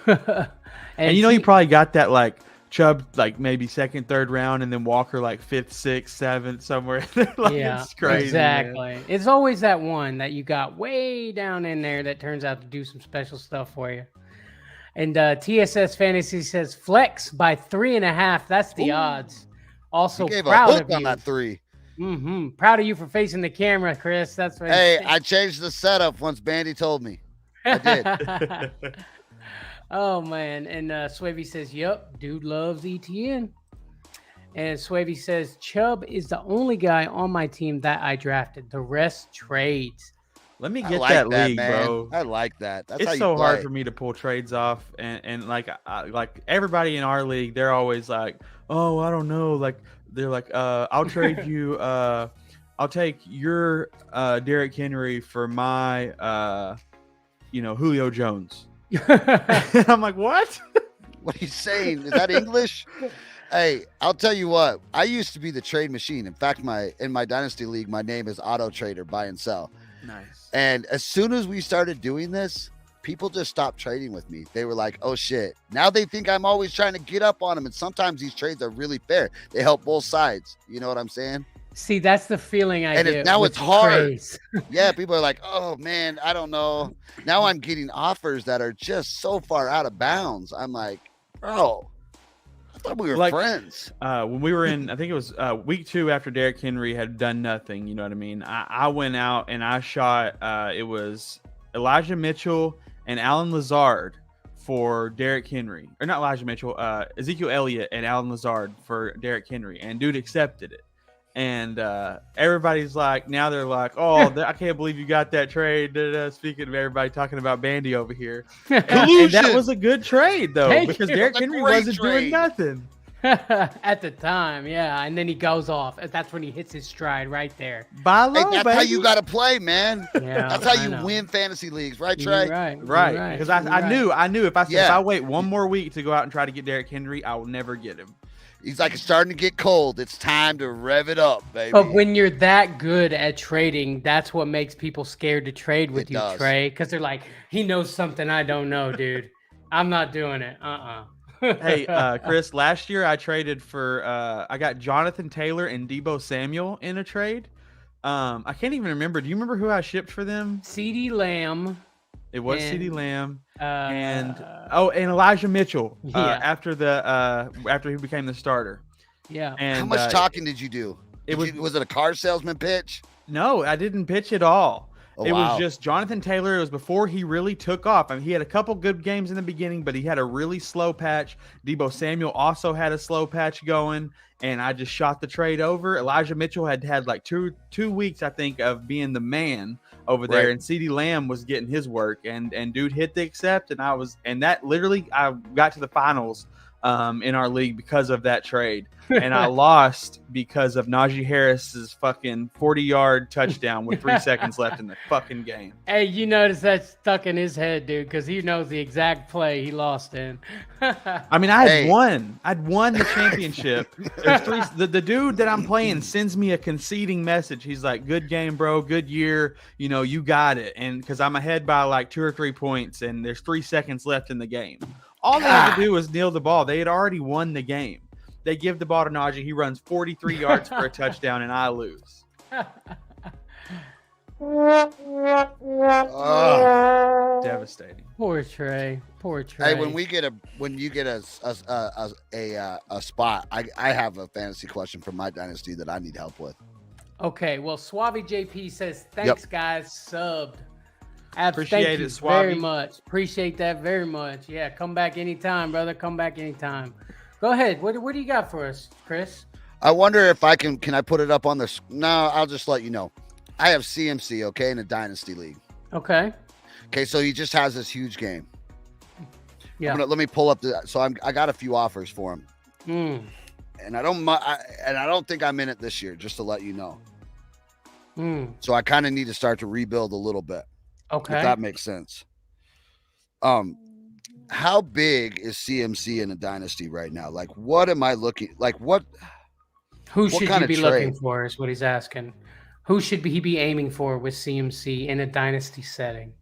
and you probably got that like Chubb like maybe second, third round, and then Walker like fifth, sixth, seventh, somewhere. Like, yeah, it's crazy. Exactly. Man. It's always that one that you got way down in there that turns out to do some special stuff for you. And TSS Fantasy says flex by 3.5. That's the odds. Also, you gave proud a hook of you on that 3. Mm-hmm. Proud of you for facing the camera, Chris. That's what. Hey, I changed the setup once Bandy told me. I did. Oh man, and Swavey says, "Yep, dude loves Etienne." And Swavey says, "Chubb is the only guy on my team that I drafted. The rest trades." Let me get like that league, man. Bro. I like that. That's it's how you so play. hard for me to pull trades off, and like everybody in our league, they're always like, "Oh, I don't know." Like they're like, "I'll trade you. I'll take your Derrick Henry for my, Julio Jones." I'm like, what? What are you saying? Is that English? Hey, I'll tell you what. I used to be the trade machine. In fact, in my dynasty league, my name is Auto Trader, buy and sell. Nice. And as soon as we started doing this, people just stopped trading with me. They were like, "Oh shit!" Now they think I'm always trying to get up on them. And sometimes these trades are really fair. They help both sides. You know what I'm saying? See, that's the feeling I get. Now it's hard. Trades. Yeah, people are like, "Oh man, I don't know." Now I'm getting offers that are just so far out of bounds. I'm like, bro, I thought we were friends. When we were in, I think it was week 2 after Derrick Henry had done nothing. You know what I mean? I went out and I shot. It was Elijah Mitchell and Alan Lazard for Derrick Henry, or not Elijah Mitchell, Ezekiel Elliott and Alan Lazard for Derrick Henry, and dude accepted it. And everybody's like, now they're like, "Oh, I can't believe you got that trade." Speaking of everybody talking about Bandy over here, and that was a good trade though, because Derrick Henry wasn't doing nothing at the time. Yeah, and then he goes off. That's when he hits his stride right there. Buy low, that's how you got to play, man. Yeah, that's how you win fantasy leagues, right, Trey? Right. Because I knew if I wait one more week to go out and try to get Derrick Henry, I will never get him. He's like, it's starting to get cold. It's time to rev it up, baby. But when you're that good at trading, that's what makes people scared to trade with you, Trey. Because they're like, he knows something I don't know, dude. I'm not doing it. Hey, Chris, last year I traded for, I got Jonathon Taylor and Deebo Samuel in a trade. I can't even remember. Do you remember who I shipped for them? CeeDee Lamb. It was CeeDee Lamb and Elijah Mitchell after he became the starter. Yeah. And how much talking did you do? Was it a car salesman pitch? No, I didn't pitch at all. It was just Jonathon Taylor. It was before he really took off. I mean, he had a couple good games in the beginning, but he had a really slow patch. Deebo Samuel also had a slow patch going, and I just shot the trade over. Elijah Mitchell had like two weeks, I think, of being the man over there, and CeeDee Lamb was getting his work, and dude hit the accept, and that literally I got to the finals in our league because of that trade. And I lost because of Najee Harris's fucking 40-yard touchdown with 3 seconds left in the fucking game. Hey, you notice that's stuck in his head, dude, because he knows the exact play he lost in. I mean, I'd won the championship. The dude that I'm playing sends me a conceding message. He's like, "Good game, bro. Good year. You know, you got it." And because I'm ahead by like 2 or 3 points, and there's 3 seconds left in the game. All they had to do was kneel the ball. They had already won the game. They give the ball to Najee. He runs 43 yards for a touchdown, and I lose. Devastating. Poor Trey. Hey, when you get a spot, I have a fantasy question for my dynasty that I need help with. Okay, well, Suave JP says, thanks, guys, subbed. Appreciate it, Suave. Very much. Appreciate that very much. Yeah, come back anytime, brother. Come back anytime. Go ahead. What do you got for us, Chris? I wonder if I can I put it up on the... No, I'll just let you know. I have CMC, okay, in a dynasty league. Okay. Okay, so he just has this huge game. Yeah. Let me pull up the... So I got a few offers for him. And I don't think I'm in it this year, just to let you know. So I kind of need to start to rebuild a little bit. Okay. If that makes sense. How big is CMC in a dynasty right now? Like, what am I looking like? Who should you be looking for? Is what he's asking. Who should he be aiming for with CMC in a dynasty setting?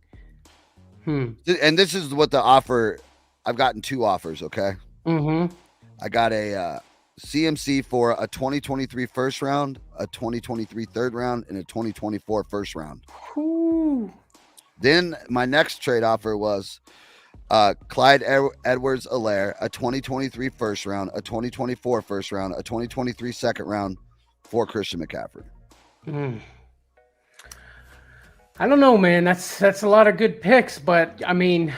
And this is what the offer. I've gotten 2 offers. Okay. I got a CMC for a 2023 first round, a 2023 third round, and a 2024 first round. Then my next trade offer was Clyde Edwards-Helaire, a 2023 first round, a 2024 first round, a 2023 second round for Christian McCaffrey. I don't know, man. That's a lot of good picks, but I mean,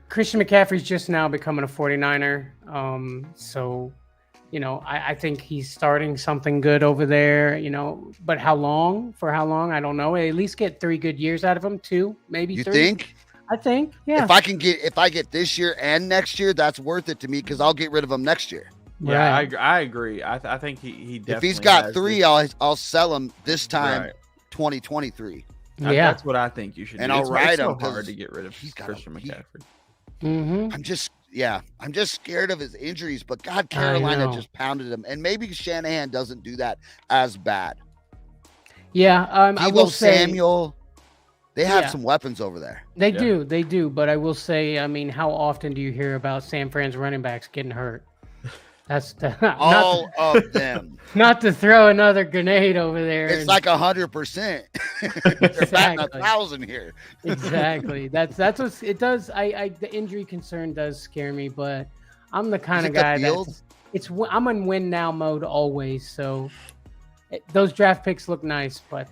Christian McCaffrey's just now becoming a 49er. So, you know, I think he's starting something good over there, you know, but how long? For how long? I don't know. At least get 3 good years out of him, 2, maybe 3. You think? I think, yeah. If I get this year and next year, that's worth it to me because I'll get rid of him next year. Yeah, I agree. I think he definitely. If he's got 3, I'll sell him this time. 2023. Yeah, that's what I think you should. And do. I'll ride him. It's so hard to get rid of Christian McCaffrey. I'm just scared of his injuries, but God, Carolina just pounded him, and maybe Shanahan doesn't do that as bad. Yeah, I will say Samuel. They have some weapons over there. They do. But I will say, I mean, how often do you hear about San Fran's running backs getting hurt? That's all of them. Not to throw another grenade over there. It's like 100%. They're batting 1,000 here. Exactly. That's what it does. The injury concern does scare me, but I'm the kind of guy I'm in win now mode always. So those draft picks look nice, but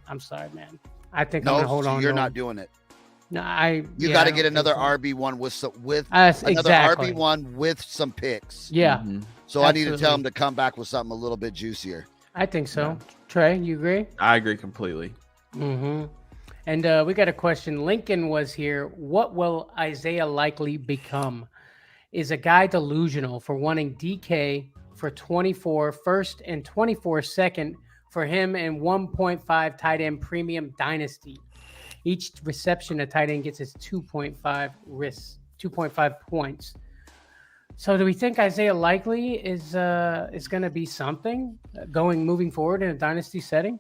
I'm sorry, man. I think I'm gonna hold on. You're not doing it. No, you got to get another RB1 with another RB1 with some picks. Yeah. So I need to tell him to come back with something a little bit juicier. I think so. Yeah. Trey, you agree? I agree completely. And we got a question. Lincoln was here. What will Isiah Likley become? Is a guy delusional for wanting DK for 24 first and 24 second for him and 1.5 tight end premium dynasty? Each reception a tight end gets his 2.5 points. So do we think Isiah Likley is going to be something moving forward in a dynasty setting?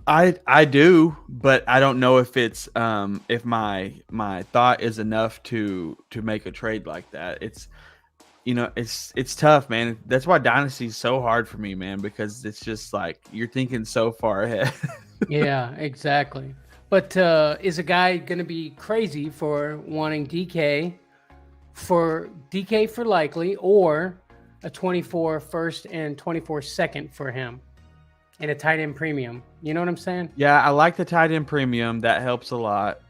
I do, but I don't know if it's if my thought is enough to make a trade like that. It's it's tough, man. That's why dynasty is so hard for me, man, because it's just like you're thinking so far ahead. Yeah, exactly. But is a guy going to be crazy for wanting DK for Likley or a 24 first and 24 second for him? and a tight end premium. You know what I'm saying? Yeah, I like the tight end premium. That helps a lot.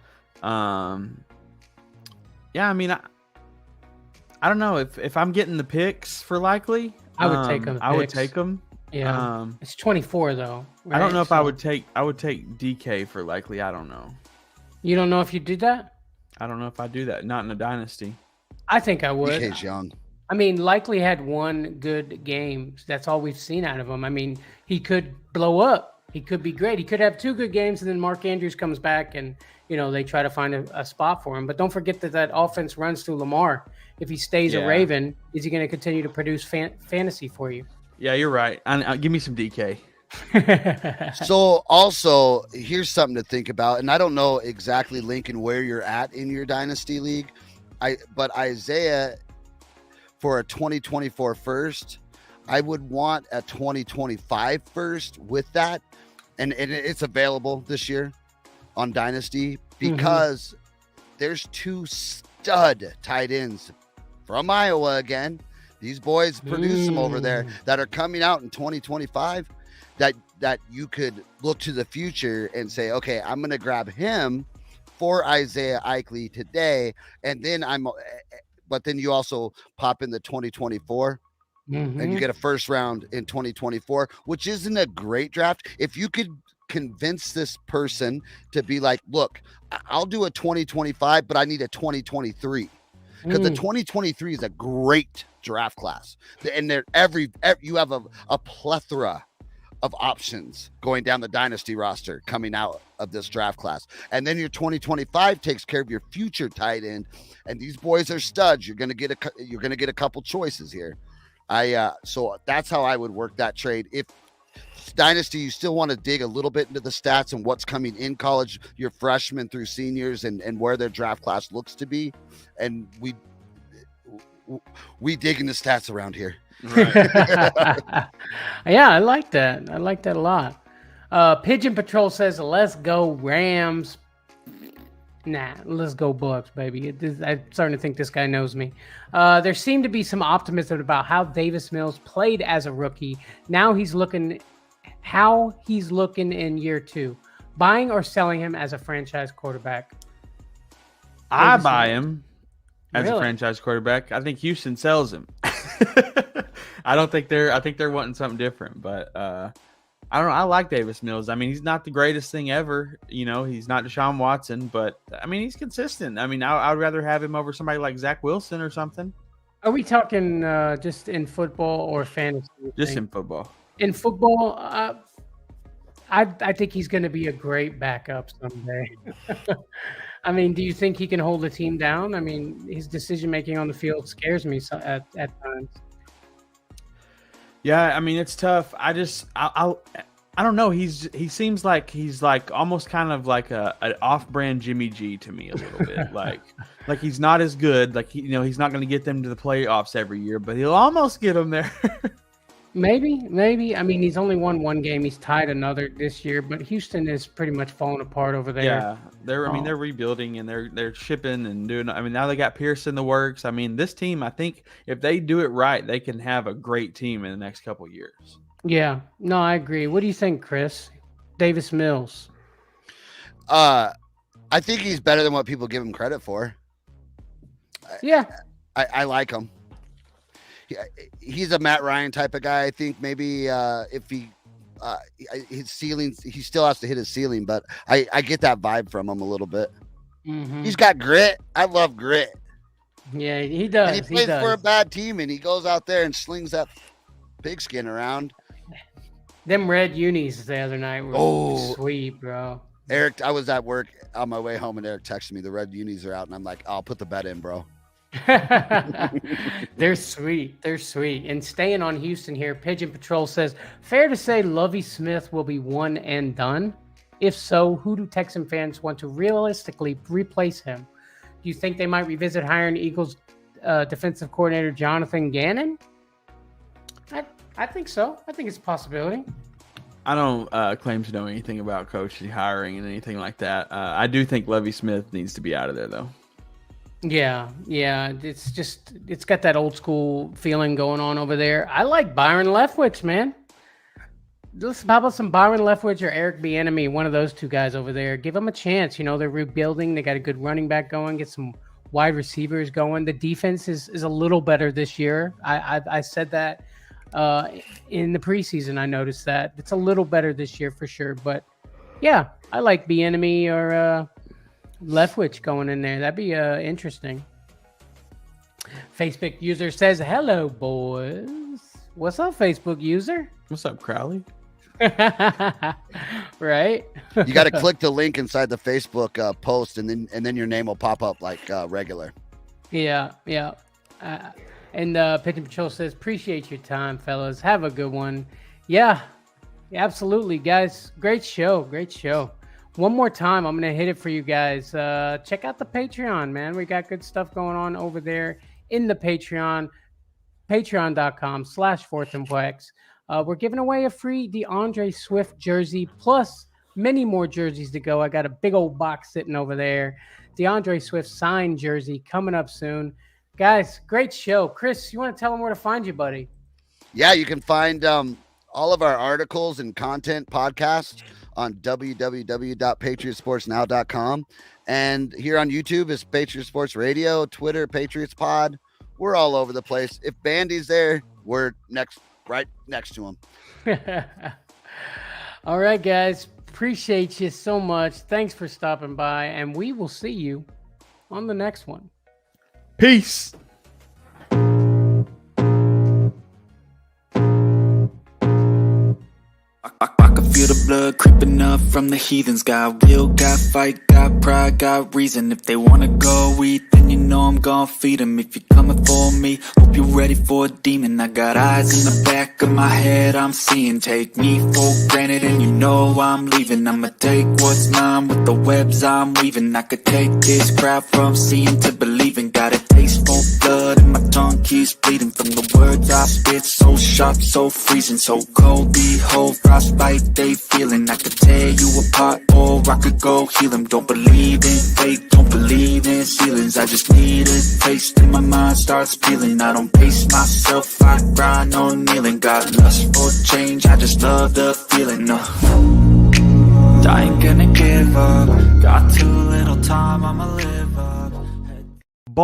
Yeah, I mean, I don't know if I'm getting the picks for Likley. I would take them. I would take them. Yeah, it's 24 though. Right? I don't know if I would take DK for Likley. I don't know. You don't know if you did that? I don't know if I do that. Not in a dynasty. I think I would. DK's young. I mean, Likley had one good game. That's all we've seen out of him. I mean, he could blow up. He could be great. He could have 2 good games, and then Mark Andrews comes back, and they try to find a spot for him. But don't forget that offense runs through Lamar. If he stays a Raven, is he going to continue to produce fantasy for you? Yeah, you're right. Give me some DK. So also, here's something to think about, and I don't know exactly, Lincoln, where you're at in your dynasty league. But Isiah, for a 2024 first, I would want a 2025 first with that, and it's available this year on Dynasty because there's 2 stud tight ends from Iowa again. These boys produce them over there that are coming out in 2025 that you could look to the future and say, okay, I'm going to grab him for Isiah Likley today. And then but then you also pop in the 2024 and you get a first round in 2024, which isn't a great draft. If you could convince this person to be like, look, I'll do a 2025, but I need a 2023. Because the 2023 is a great draft class, and you have a plethora of options going down the dynasty roster coming out of this draft class, and then your 2025 takes care of your future tight end, and these boys are studs. You're gonna get a couple choices here. So that's how I would work that trade. If Dynasty, you still want to dig a little bit into the stats and what's coming in college, your freshmen through seniors, and where their draft class looks to be. And we dig in the stats around here. Right. Yeah, I like that. I like that a lot. Pigeon Patrol says, let's go Rams. Nah, let's go Bucs, baby. I'm starting to think this guy knows me. There seemed to be some optimism about how Davis Mills played as a rookie. Now how he's looking in year 2. Buying or selling him as a franchise quarterback? I buy him as a franchise quarterback. I think Houston sells him. I think they're wanting something different, but I don't know. I like Davis Mills. I mean, he's not the greatest thing ever. He's not Deshaun Watson, but I mean, he's consistent. I mean, I would rather have him over somebody like Zach Wilson or something. Are we talking just in football or fantasy? Just in football. In football, I think he's going to be a great backup someday. I mean, do you think he can hold a team down? I mean, his decision-making on the field scares me at times. Yeah, I mean, it's tough. I don't know. He seems like he's like almost kind of like an off-brand Jimmy G to me a little bit. like he's not as good. Like he's not going to get them to the playoffs every year, but he'll almost get them there. Maybe. I mean, he's only won 1 game. He's tied another this year, but Houston is pretty much falling apart over there. Yeah, they're rebuilding and they're shipping and doing. I mean, now they got Pierce in the works. I mean, this team, I think if they do it right, they can have a great team in the next couple of years. Yeah, no, I agree. What do you think, Chris? Davis Mills. I think he's better than what people give him credit for. Yeah, I like him. He's a Matt Ryan type of guy. I think maybe if his ceiling, he still has to hit his ceiling, but I get that vibe from him a little bit. Mm-hmm. He's got grit. I love grit. Yeah, he does. And he plays for a bad team, and he goes out there and slings that pigskin around. Them red unis the other night were sweet, bro. Eric, I was at work on my way home, and Eric texted me, the red unis are out, and I'm like, I'll put the bet in, bro. They're sweet. And staying on Houston here, Pigeon Patrol says, fair to say Lovie Smith will be one and done? If so, who do Texan fans want to realistically replace him? Do you think they might revisit hiring Eagles defensive coordinator Jonathon Gannon? I think so. I think it's a possibility. I don't claim to know anything about coaching, hiring, and anything like that. I do think Lovie Smith needs to be out of there, though. Yeah. It's got that old school feeling going on over there. I like Byron Leftwich, man. listen, how about some Byron Leftwich or Eric Bieniemy? One of those two guys over there. Give them a chance. You know, they're rebuilding. They got a good running back going. Get some wide receivers going. The defense is a little better this year. I said that in the preseason. I noticed that it's a little better this year for sure. But yeah, I like Bieniemy or Leftwich going in there. That'd be interesting. Facebook user says, "Hello, boys. What's up, Facebook user? What's up, Crowley?" Right? You got to click the link inside the Facebook post, and then your name will pop up like regular. Yeah. And Pigeon Patrol says, "Appreciate your time, fellas. Have a good one." Yeah, absolutely, guys. Great show. One more time, I'm gonna hit it for you guys. Check out the Patreon, man. We got good stuff going on over there in the Patreon. Patreon.com/4thandflex. We're giving away a free DeAndre Swift jersey, plus many more jerseys to go. I got a big old box sitting over there. DeAndre Swift signed jersey coming up soon. Guys, great show. Chris, you want to tell them where to find you, buddy? Yeah, you can find all of our articles and content podcasts on www.patriotsportsnow.com. And here on YouTube is Patriot Sports Radio, Twitter, Patriots Pod. We're all over the place. If Bandy's there, we're right next to him. All right, guys. Appreciate you so much. Thanks for stopping by, and we will see you on the next one. Peace. I can feel the blood creeping up from the heathens. Got will, got fight, got pride, got reason. If they wanna go eat, then you know I'm gon' feed them. If you're coming for me, hope you're ready for a demon. I got eyes in the back of my head, I'm seeing. Take me for granted and you know I'm leaving. I'ma take what's mine with the webs I'm weaving. I could take this crowd from seeing to believing. Got a taste for blood and my tongue keeps bleeding. From the words I spit, so sharp, so freezing. So cold, behold, frostbite they feeling. I could tear you apart or I could go heal them. Don't believe in fate, don't believe in ceilings. I just need a taste and my mind starts peeling. I don't pace myself, I grind on kneeling. Got lust for change, I just love the feeling. I ain't gonna give up, got too little time, I'ma live